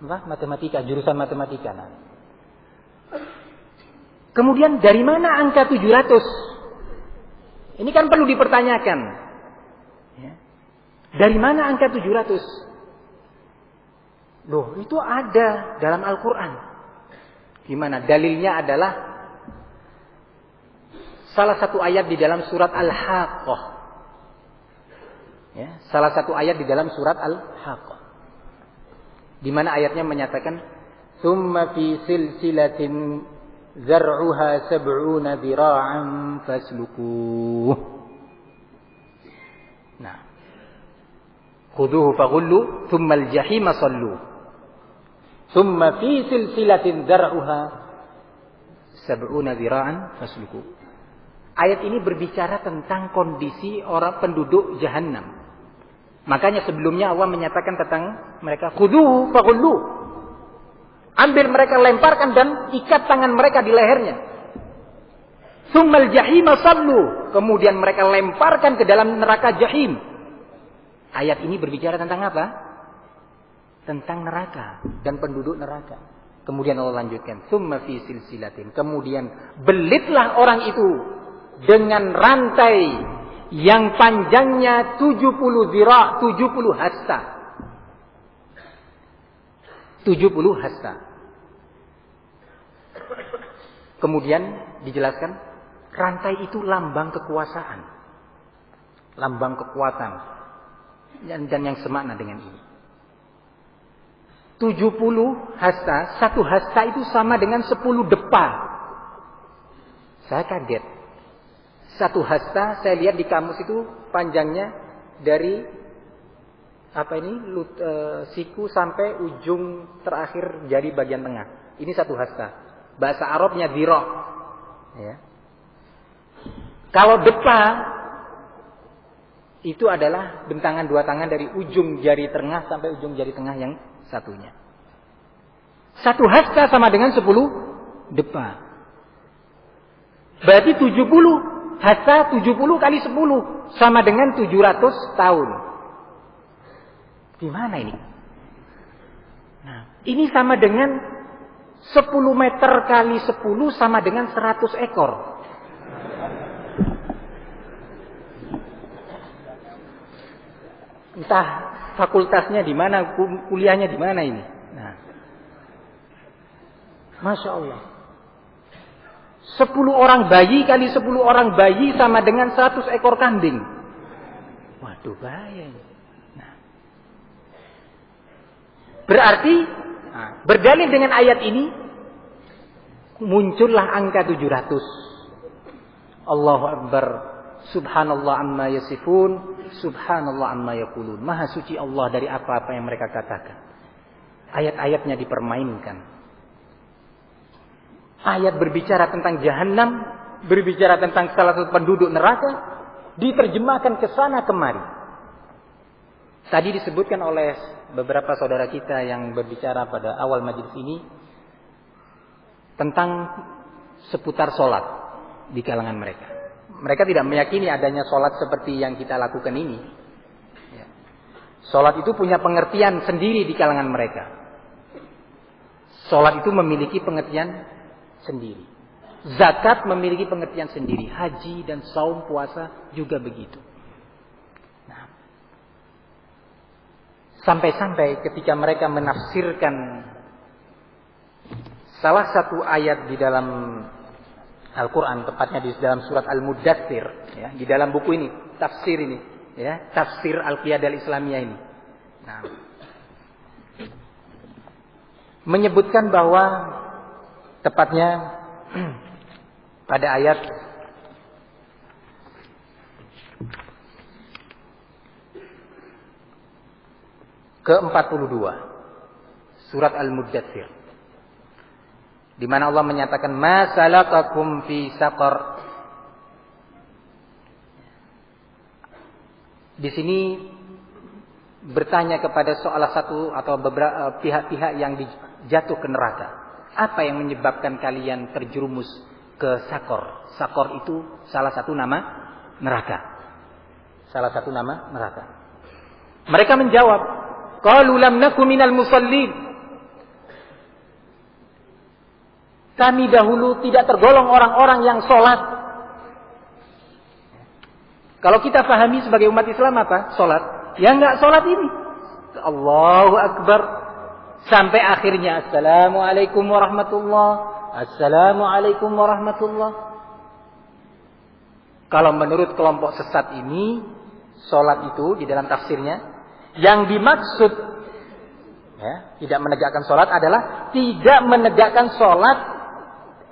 matematika, jurusan matematika. Nah. Kemudian dari mana angka 700? Ini kan perlu dipertanyakan. Ya. Dari mana angka 700? Loh, itu ada dalam Al-Quran. Gimana? Dalilnya adalah salah satu ayat di dalam surat Al-Haqqah. Ya, salah satu ayat di dalam surat Al-Haqqah. Di mana ayatnya menyatakan, "Tsumma fi silsilatin zar'uha sab'una dhira'an faslukuh." Nah, khudhuhu faghullu thumma al-jahima sallu. Tsumma fi silsilatin zar'uha sab'una dhira'an faslukuh. Ayat ini berbicara tentang kondisi orang penduduk Jahannam. Makanya sebelumnya Allah menyatakan tentang mereka, khudhuhu faghullu. Ambil mereka, lemparkan dan ikat tangan mereka di lehernya. Tsummal jahima sallu. Kemudian mereka lemparkan ke dalam neraka jahim. Ayat ini berbicara tentang apa? Tentang neraka dan penduduk neraka. Kemudian Allah lanjutkan, tsumma fi silsilatin. Kemudian belitlah orang itu dengan rantai yang panjangnya 70 zira', 70 hasta. 70 hasta. Kemudian dijelaskan, rantai itu lambang kekuasaan. Lambang kekuatan. Dan yang semakna dengan ini. 70 hasta, satu hasta itu sama dengan 10 depa. Saya kaget. Satu hasta saya lihat di kamus itu panjangnya dari siku sampai ujung terakhir jari bagian tengah. Ini satu hasta. Bahasa Arabnya dhira'. Ya. Kalau depa itu adalah bentangan dua tangan dari ujung jari tengah sampai ujung jari tengah yang satunya. Satu hasta sama dengan 10 depa. Berarti 70. Hasta 70 kali 10 sama dengan 700 tahun. Gimana ini? Nah, ini sama dengan 10 meter kali 10 sama dengan 100 ekor. Entah fakultasnya di mana, kuliahnya di mana ini. Nah, Masya Allah. 10 orang bayi kali 10 orang bayi sama dengan 100 ekor kambing. Waduh, bahaya. Nah. Berarti berdalil dengan ayat ini muncullah angka 700. Allahu Akbar. Subhanallah amma yasifun, subhanallah amma yaqulun. Maha suci Allah dari apa-apa yang mereka katakan. Ayat-ayatnya dipermainkan. Ayat berbicara tentang Jahannam, berbicara tentang salah satu penduduk neraka, diterjemahkan ke sana kemari. Tadi disebutkan oleh beberapa saudara kita yang berbicara pada awal majelis ini tentang seputar sholat di kalangan mereka. Mereka tidak meyakini adanya sholat seperti yang kita lakukan ini. Sholat itu punya pengertian sendiri di kalangan mereka. Sholat itu memiliki pengertian sendiri. Zakat memiliki pengertian sendiri. Haji dan saum puasa juga begitu. Nah, sampai-sampai ketika mereka menafsirkan salah satu ayat di dalam Al-Quran, tepatnya di dalam surat Al-Muddatsir, ya, di dalam buku ini, tafsir ini, ya, tafsir Al-Qiyadah Al-Islamiyah ini. Nah, menyebutkan bahwa tepatnya pada ayat ke-42 surat Al-Muddatsir, di mana Allah menyatakan ma salakakum fi saqar. Di sini bertanya kepada salah satu atau beberapa pihak-pihak yang jatuh ke neraka. Apa yang menyebabkan kalian terjerumus ke sakor? Sakor itu salah satu nama neraka. Salah satu nama neraka. Mereka menjawab, qalu lam naku minal musallin. Kami dahulu tidak tergolong orang-orang yang sholat. Kalau kita pahami sebagai umat Islam apa? Sholat. Ya enggak sholat ini. Allahu Akbar. Sampai akhirnya Assalamualaikum warahmatullahi. Assalamualaikum warahmatullahi. Kalau menurut kelompok sesat ini, sholat itu di dalam tafsirnya, yang dimaksud ya, tidak menegakkan sholat adalah tidak menegakkan sholat.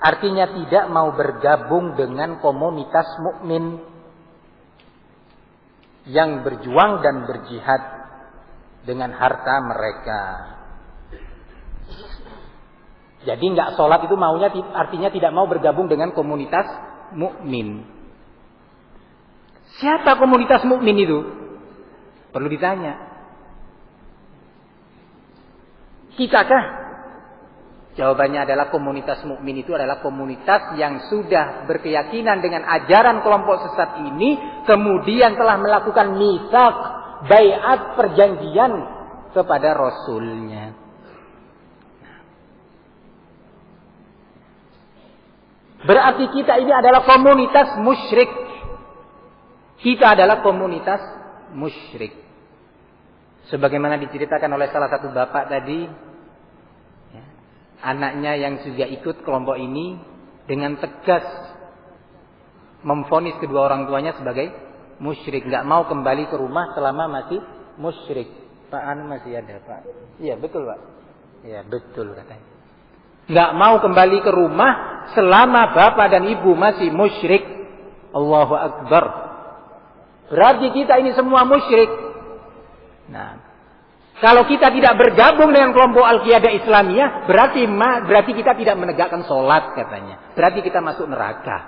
Artinya tidak mau bergabung dengan komunitas mukmin yang berjuang dan berjihad dengan harta mereka. Jadi enggak sholat itu maunya artinya tidak mau bergabung dengan komunitas mukmin. Siapa komunitas mukmin itu? Perlu ditanya. Kitakah? Jawabannya adalah komunitas mukmin itu adalah komunitas yang sudah berkeyakinan dengan ajaran kelompok sesat ini, kemudian telah melakukan mitsaq, baiat, perjanjian kepada Rasulnya. Berarti kita ini adalah komunitas musyrik. Kita adalah komunitas musyrik. Sebagaimana diceritakan oleh salah satu bapak tadi, anaknya yang juga ikut kelompok ini dengan tegas memvonis kedua orang tuanya sebagai musyrik, nggak mau kembali ke rumah selama masih musyrik. Pak Anu masih ada Pak? Iya betul Pak. Iya betul katanya. Nggak mau kembali ke rumah selama bapak dan ibu masih musyrik. Allahu Akbar. Berarti kita ini semua musyrik. Nah, kalau kita tidak bergabung dengan kelompok Al-Qiyadah Islamiyah, berarti kita tidak menegakkan sholat katanya. Berarti kita masuk neraka.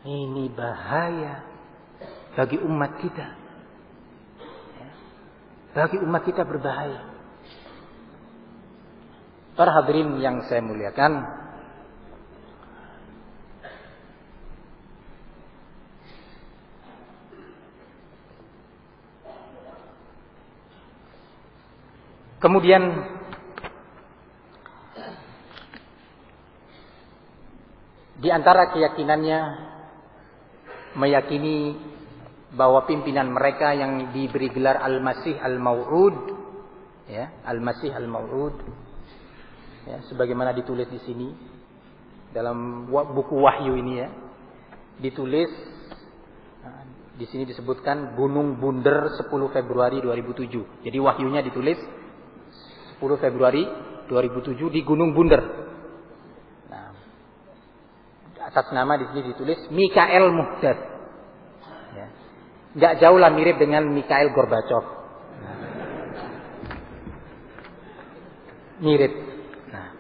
Ini bahaya bagi umat kita. Bagi umat kita berbahaya. Para hadirin yang saya muliakan, kemudian di antara keyakinannya meyakini bahwa pimpinan mereka yang diberi gelar Al-Masih Al-Mau'ud, ya, Al-Masih Al-Mau'ud, ya, sebagaimana ditulis di sini dalam buku Wahyu ini ya, ditulis di sini disebutkan Gunung Bunder 10 Februari 2007. Jadi wahyunya ditulis 10 Februari 2007 di Gunung Bunder. Nah, Atas nama di sini ditulis Mikhail Muhdats. Ya. Nggak jauh lah mirip dengan Mikhail Gorbachev. Mirip. Nah.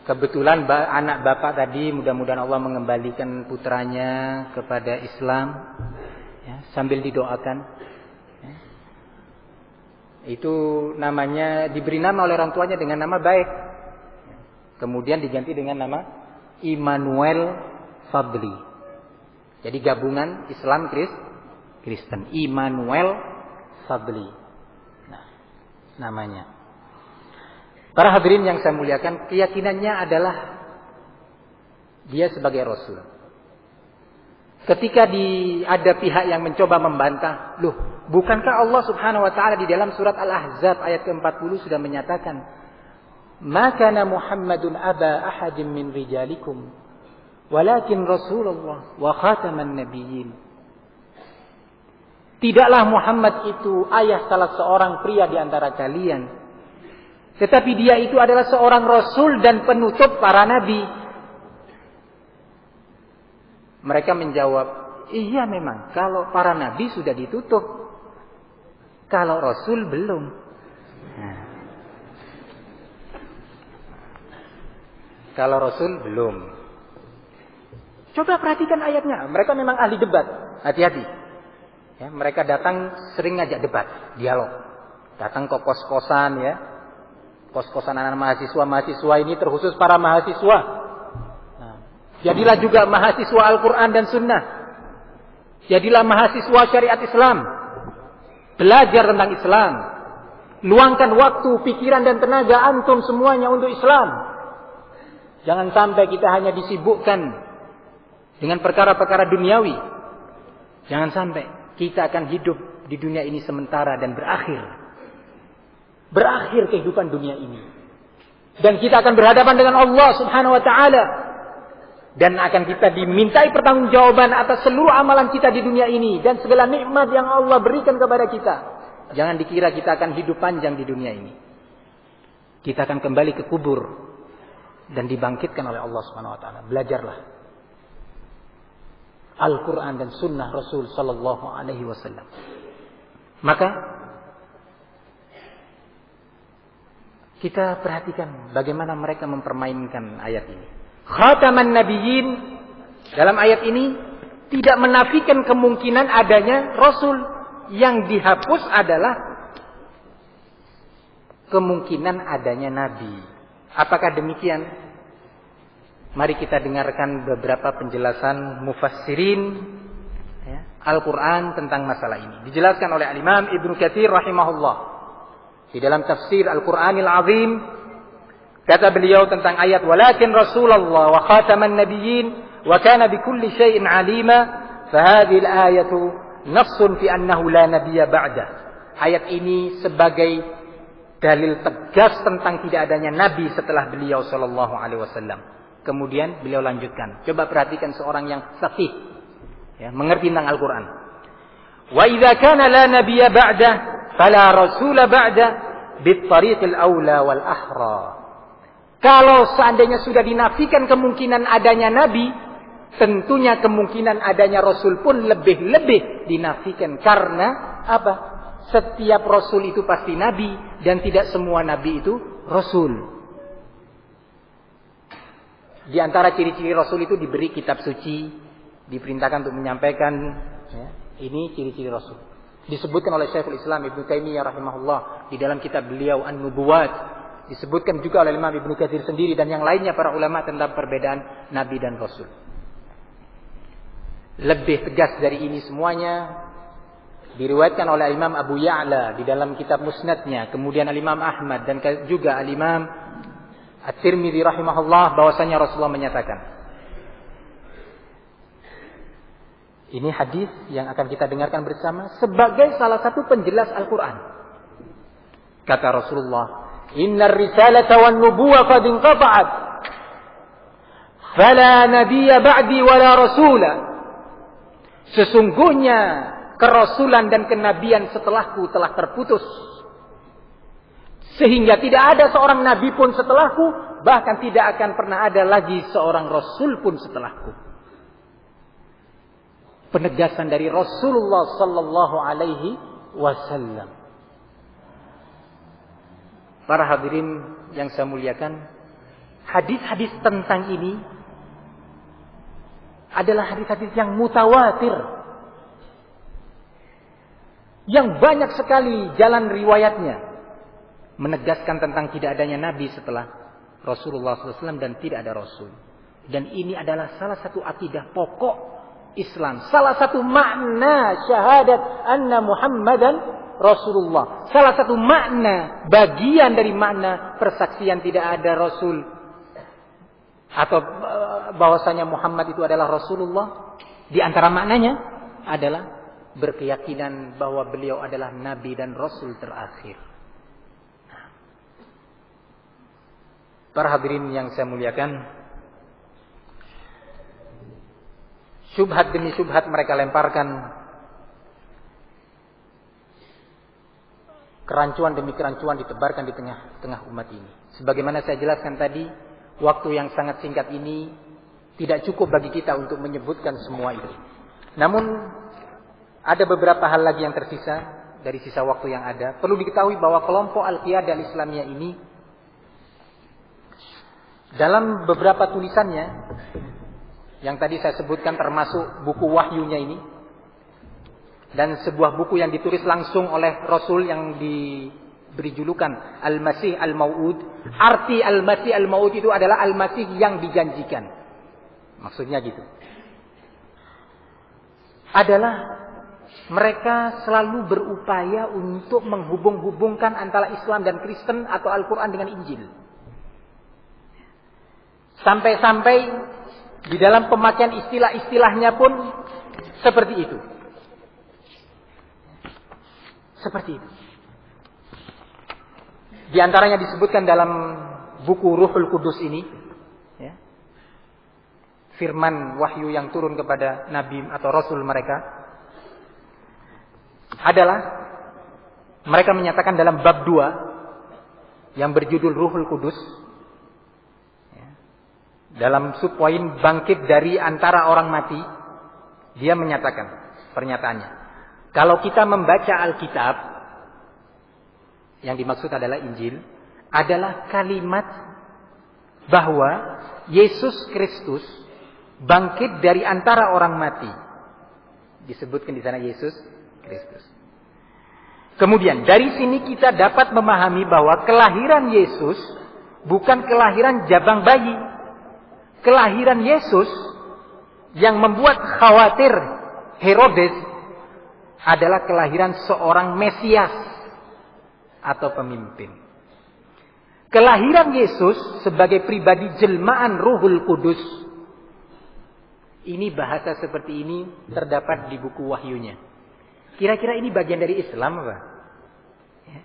Kebetulan anak bapak tadi mudah-mudahan Allah mengembalikan putranya kepada Islam, ya, sambil didoakan. Ya. Itu namanya diberi nama oleh orang tuanya dengan nama baik. Kemudian diganti dengan nama Immanuel Fadli. Jadi gabungan Islam Kristen. Immanuel Fadli. Nah, namanya. Para hadirin yang saya muliakan, keyakinannya adalah dia sebagai Rasul. Ketika ada pihak yang mencoba membantah, loh, bukankah Allah Subhanahu wa taala di dalam surat Al-Ahzab ayat ke-40 sudah menyatakan, "Ma kana Muhammadun aba ahadin min rijalikum, walakin Rasulullah wa khataman nabiyyin." Tidaklah Muhammad itu ayah salah seorang pria di antara kalian, tetapi dia itu adalah seorang Rasul dan penutup para nabi. Mereka menjawab, iya memang, kalau para nabi sudah ditutup, kalau Rasul belum. Nah. Kalau Rasul belum. Coba perhatikan ayatnya. Mereka memang ahli debat. Hati-hati. Ya, mereka datang sering ngajak debat, dialog. Datang ke kos-kosan, ya. Kos-kosan anak mahasiswa ini terkhusus para mahasiswa. Nah, jadilah juga mahasiswa Al-Quran dan Sunnah. Jadilah mahasiswa syariat Islam. Belajar tentang Islam. Luangkan waktu, pikiran dan tenaga antum semuanya untuk Islam. Jangan sampai kita hanya disibukkan dengan perkara-perkara duniawi. Jangan sampai kita akan hidup di dunia ini sementara dan berakhir. Berakhir kehidupan dunia ini. Dan kita akan berhadapan dengan Allah Subhanahu wa ta'ala. Dan akan kita dimintai pertanggungjawaban atas seluruh amalan kita di dunia ini. Dan segala nikmat yang Allah berikan kepada kita. Jangan dikira kita akan hidup panjang di dunia ini. Kita akan kembali ke kubur. Dan dibangkitkan oleh Allah Subhanahu wa ta'ala. Belajarlah Al-Quran dan Sunnah Rasul Sallallahu Alaihi Wasallam. Maka kita perhatikan bagaimana mereka mempermainkan ayat ini. Khataman Nabiyyin dalam ayat ini tidak menafikan kemungkinan adanya Rasul. Yang dihapus adalah kemungkinan adanya Nabi. Apakah demikian? Mari kita dengarkan beberapa penjelasan mufassirin, ya, Al-Quran tentang masalah ini. Dijelaskan oleh Al-Imam Ibnu Katsir rahimahullah. Di dalam tafsir Al-Quranil Azim, kata beliau tentang ayat, "Walakin Rasulullah wa khataman nabiyyin wa kana bikulli syai'in 'alima, fa hadhihi al-ayatu nassun fi annahu la nabiyya ba'da." Ayat ini sebagai dalil tegas tentang tidak adanya nabi setelah beliau sallallahu alaihi wasallam. Kemudian beliau lanjutkan. Coba perhatikan seorang yang safih, ya, mengerti tentang Al-Quran. "Wa idza kana la nabiyya ba'da fala rasula ba'da bittariqil aula wal ahra." Kalau seandainya sudah dinafikan kemungkinan adanya nabi, tentunya kemungkinan adanya rasul pun lebih-lebih dinafikan. Karena apa? Setiap rasul itu pasti nabi dan tidak semua nabi itu rasul. Di antara ciri-ciri rasul itu diberi kitab suci, diperintahkan untuk menyampaikan, ya, ini ciri-ciri rasul. Disebutkan oleh Syekhul Islam Ibnu Taimiyah rahimahullah di dalam kitab beliau An-Nubuwat. Disebutkan juga oleh Imam Ibnu Katsir sendiri dan yang lainnya para ulama tentang perbedaan nabi dan rasul. Lebih tegas dari ini semuanya diriwayatkan oleh Imam Abu Ya'la di dalam kitab Musnadnya, kemudian Imam Ahmad dan juga Imam At-Tirmidzi rahimahullah bahwasanya Rasulullah menyatakan. Ini hadis yang akan kita dengarkan bersama sebagai salah satu penjelas Al-Quran. Kata Rasulullah, "Innar risalata wan nubuwah qad inqata'at, fala nabiyya ba'di wala rasula." Sesungguhnya kerasulan dan kenabian setelahku telah terputus. Sehingga tidak ada seorang nabi pun setelahku Bahkan tidak akan pernah ada lagi seorang rasul pun setelahku. Penegasan dari Rasulullah sallallahu alaihi wasallam. Para hadirin yang saya muliakan, hadis-hadis tentang ini adalah hadis-hadis yang mutawatir. Yang banyak sekali jalan riwayatnya menegaskan tentang tidak adanya nabi setelah Rasulullah SAW dan tidak ada rasul. Dan ini adalah salah satu akidah pokok Islam. Salah satu makna syahadat anna Muhammadan Rasulullah. Salah satu makna, bagian dari makna persaksian tidak ada rasul atau bahwasanya Muhammad itu adalah Rasulullah, di antara maknanya adalah berkeyakinan bahwa beliau adalah nabi dan rasul terakhir. Para hadirin yang saya muliakan, syubhat demi syubhat mereka lemparkan, kerancuan demi kerancuan ditebarkan di tengah-tengah umat ini. Sebagaimana saya jelaskan tadi, waktu yang sangat singkat ini tidak cukup bagi kita untuk menyebutkan semua itu. Namun ada beberapa hal lagi yang tersisa dari sisa waktu yang ada. Perlu diketahui bahwa kelompok Al-Qiyadah Al-Islamiyah ini dalam beberapa tulisannya yang tadi saya sebutkan, termasuk buku wahyunya ini dan sebuah buku yang ditulis langsung oleh Rasul yang diberi julukan Al-Masih Al-Mau'ud. Arti Al-Masih Al-Mau'ud itu adalah Al-Masih yang dijanjikan. Maksudnya gitu. Adalah mereka selalu berupaya untuk menghubung-hubungkan antara Islam dan Kristen atau Al-Quran dengan Injil. Sampai-sampai di dalam pemakaian istilah-istilahnya pun seperti itu. Seperti itu. Di antaranya disebutkan dalam buku Ruhul Kudus ini, ya, firman wahyu yang turun kepada Nabi atau Rasul mereka adalah mereka menyatakan dalam bab 2 yang berjudul Ruhul Kudus, ya, dalam subpoin bangkit dari antara orang mati, dia menyatakan pernyataannya, kalau kita membaca Alkitab, yang dimaksud adalah Injil, adalah kalimat bahwa Yesus Kristus bangkit dari antara orang mati. Disebutkan di sana Yesus Kristus. Kemudian dari sini kita dapat memahami bahwa kelahiran Yesus bukan kelahiran jabang bayi. Kelahiran Yesus yang membuat khawatir Herodes adalah kelahiran seorang Mesias atau pemimpin. Kelahiran Yesus sebagai pribadi jelmaan Ruhul Kudus. Ini bahasa seperti ini terdapat di buku wahyunya. Kira-kira ini bagian dari Islam apa? Ya.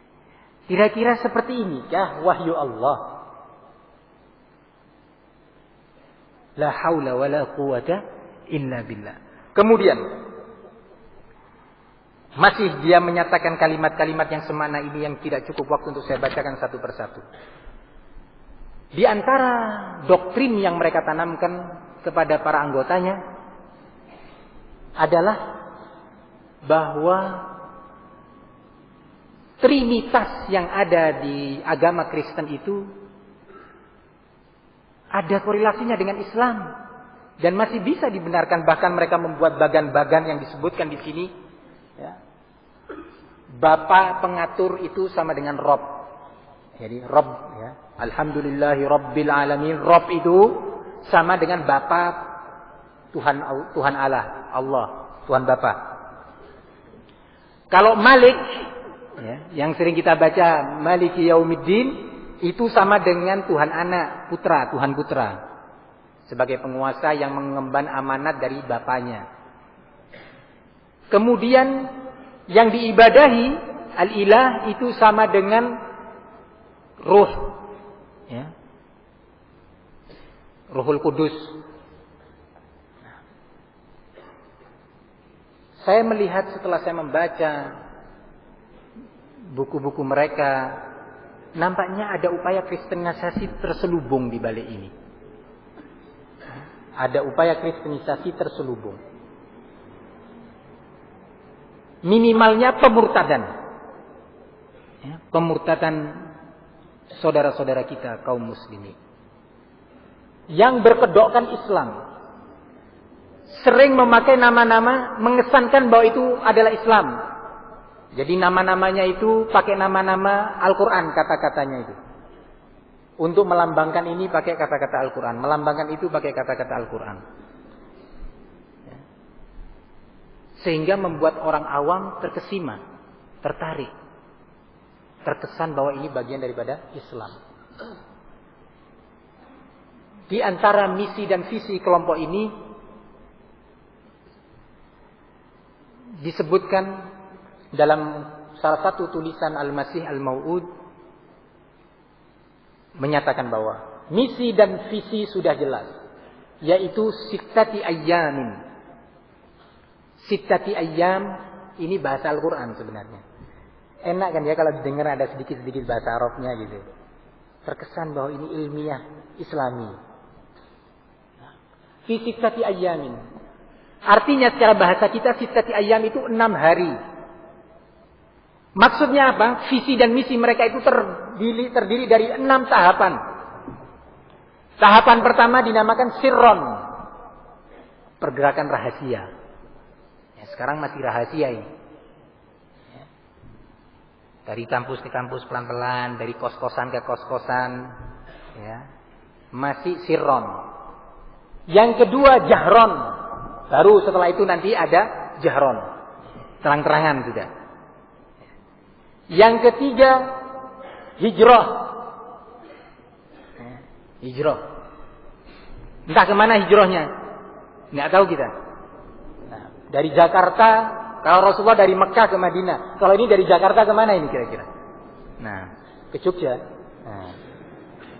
Kira-kira seperti inikah wahyu Allah? La haula wa la quwata illa billah. Kemudian masih dia menyatakan kalimat-kalimat yang semakna ini yang tidak cukup waktu untuk saya bacakan satu persatu. Di antara doktrin yang mereka tanamkan kepada para anggotanya adalah bahwa trinitas yang ada di agama Kristen itu ada korelasinya dengan Islam dan masih bisa dibenarkan. Bahkan mereka membuat bagan-bagan yang disebutkan di sini, ya. Bapa pengatur itu sama dengan Rob. Jadi Rob, ya. Alhamdulillahi Rabbil Alamin. Rob itu sama dengan Bapa Tuhan Allah, Tuhan Bapa. Kalau Malik, ya, yang sering kita baca Maliki Yaumiddin, itu sama dengan Tuhan Anak, Putra, Tuhan Putra. Sebagai penguasa yang mengemban amanat dari bapaknya. Kemudian yang diibadahi Al-Ilah itu sama dengan Ruh, ya, Ruhul Kudus. Saya melihat setelah saya membaca buku-buku mereka nampaknya ada upaya kristenisasi terselubung di balik ini. Ada upaya kristenisasi terselubung. Minimalnya pemurtadan. Ya, pemurtadan saudara-saudara kita kaum muslimin yang berkedokkan Islam, sering memakai nama-nama mengesankan bahwa itu adalah Islam. Jadi nama-namanya itu pakai nama-nama Al-Quran, kata-katanya itu. Untuk melambangkan ini pakai kata-kata Al-Quran, melambangkan itu pakai kata-kata Al-Quran. Ya. Sehingga membuat orang awam terkesima, tertarik, terkesan bahwa ini bagian daripada Islam. Di antara misi dan visi kelompok ini disebutkan dalam salah satu tulisan Al-Masih Al-Mau'ud, menyatakan bahwa misi dan visi sudah jelas, yaitu sittati ayyamin. Sittati ayyam ini bahasa Al-Quran sebenarnya. Enak kan ya kalau didengar ada sedikit-sedikit bahasa Arabnya gitu. Terkesan bahwa ini ilmiah Islami. Fi sittati ayyamin. Artinya secara bahasa kita sittati ayyam itu 6 hari. Maksudnya apa? Visi dan misi mereka itu terdiri dari 6 tahapan. Tahapan pertama dinamakan sirron, pergerakan rahasia. Ya, sekarang masih rahasia ini. Ya. Dari kampus ke kampus pelan-pelan, dari kos-kosan ke kos-kosan, ya. Masih sirron. Yang kedua jahron, baru setelah itu nanti ada jahron, terang-terangan sudah. Yang ketiga hijrah. Hijrah. Entah kemana hijrahnya, nggak tahu kita. Nah, dari Jakarta, kalau Rasulullah dari Mekah ke Madinah, kalau ini dari Jakarta kemana ini kira-kira? Nah, ke Jogja. Nah,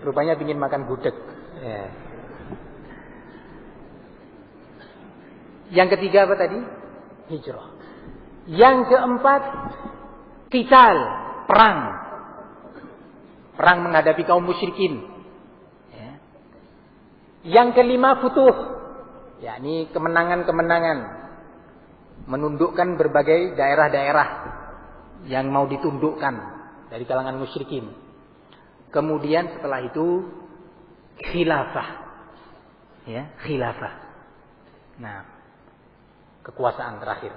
rupanya ingin makan gudeg. Ya. Yang ketiga apa tadi? Hijrah. Yang keempat qital, perang. Perang menghadapi kaum musyrikin. Ya. Yang kelima futuh, yakni kemenangan-kemenangan, menundukkan berbagai daerah-daerah yang mau ditundukkan dari kalangan musyrikin. Kemudian setelah itu khilafah. Ya, khilafah. Nah, kekuasaan terakhir.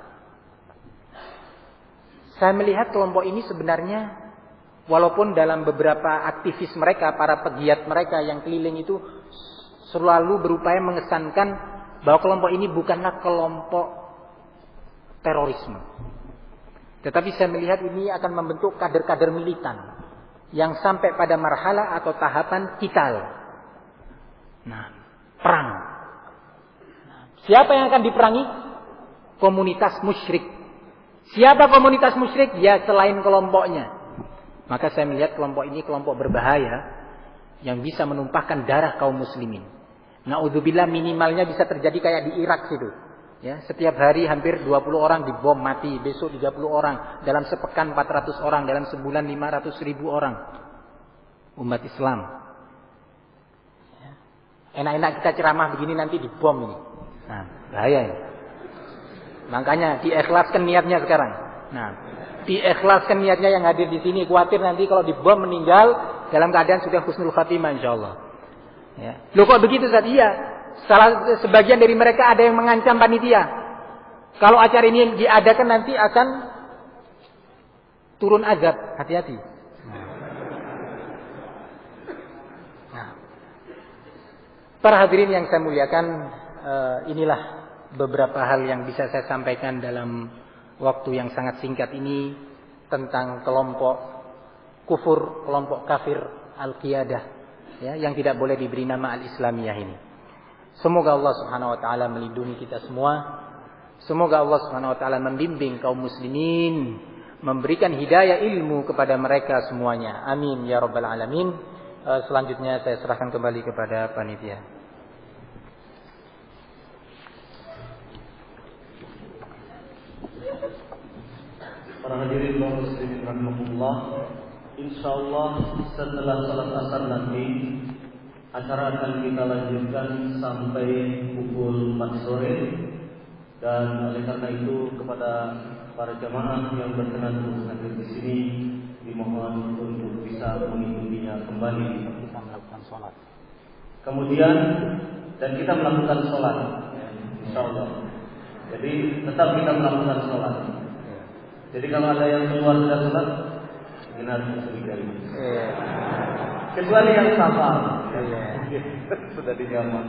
Saya melihat kelompok ini sebenarnya walaupun dalam beberapa aktivis mereka, para pegiat mereka yang keliling itu selalu berupaya mengesankan bahwa kelompok ini bukanlah kelompok terorisme. Tetapi saya melihat ini akan membentuk kader-kader militan yang sampai pada marhalah atau tahapan qital. Nah, perang. Nah, siapa yang akan diperangi? Komunitas musyrik. Siapa komunitas musyrik? Ya selain kelompoknya. Maka saya melihat kelompok ini kelompok berbahaya yang bisa menumpahkan darah kaum muslimin. Na'udzubillah, minimalnya bisa terjadi kayak di Irak situ. Ya, setiap hari hampir 20 orang dibom mati, besok 30 orang, dalam sepekan 400 orang, dalam sebulan 500.000 orang. Umat Islam. Ya. Enak-enak kita ceramah begini nanti dibom ini. Nah, bahaya ini. Makanya diikhlaskan niatnya sekarang. Nah, diikhlaskan niatnya yang hadir di sini. Khawatir nanti kalau dibom meninggal dalam keadaan sudah husnul khatimah insyaallah. Ya. Loh kok begitu Ustaz? Iya. Sebagian dari mereka ada yang mengancam panitia. Kalau acara ini diadakan nanti akan turun azab. Hati-hati. Nah. Para hadirin yang saya muliakan, inilah beberapa hal yang bisa saya sampaikan dalam waktu yang sangat singkat ini tentang kelompok kufur, kelompok kafir al-qiyadah, ya, yang tidak boleh diberi nama al-islamiyah ini. Semoga Allah Subhanahu wa taala melindungi kita semua. Semoga Allah Subhanahu wa taala membimbing kaum muslimin, memberikan hidayah ilmu kepada mereka semuanya. Amin ya rabbal alamin. Selanjutnya saya serahkan kembali kepada panitia. Para hadirin kaum muslimin rahimakumullah, insyaallah setelah salat asar nanti acara akan kita lanjutkan sampai pukul 4 sore. Dan oleh karena itu kepada para jamaah yang berkenan untuk hadir di sini dimohon untuk bisa mengikutinya kembali. Kita melakukan sholat. Kemudian dan kita melakukan sholat, insyaallah. Jadi tetap kita melakukan sholat. Jadi kalau ada yang keluar dari sholat, kita harus mencurigai. Kecuali yang sabar, sudah dijamak.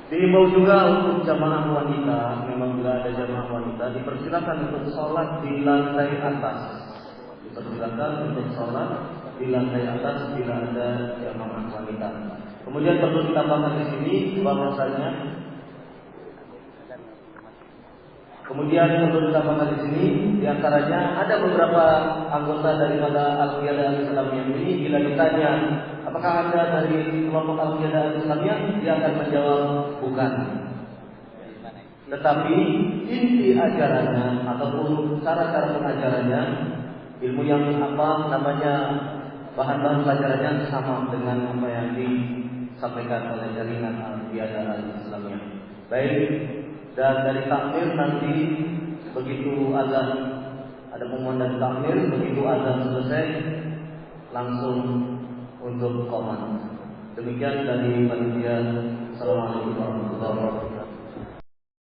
Dihimbau juga untuk jamaah wanita, memang bila ada jamaah wanita dipersilakan untuk sholat di lantai atas. Dipersilakan untuk sholat di lantai atas bila ada jamaah wanita. Kemudian perlu ditambahkan di sini bahwasanya diantaranya ada beberapa anggota daripada Al-Qiyadah Al-Islamiyah ini bila ditanya apakah Anda dari kelompok Al-Qiyadah Al-Islamiyah, dia akan menjawab bukan. Tetapi inti ajarannya ataupun cara-cara pengajarannya, ilmu yang bahan-bahan pelajarannya sama dengan apa yang disampaikan oleh jaringan Al-Qiyadah Al-Islamiyah. Baik. Dan dari takmir nanti begitu azan, ada pengumuman dari takmir, begitu azan selesai langsung untuk qomat. Demikian dari panitia.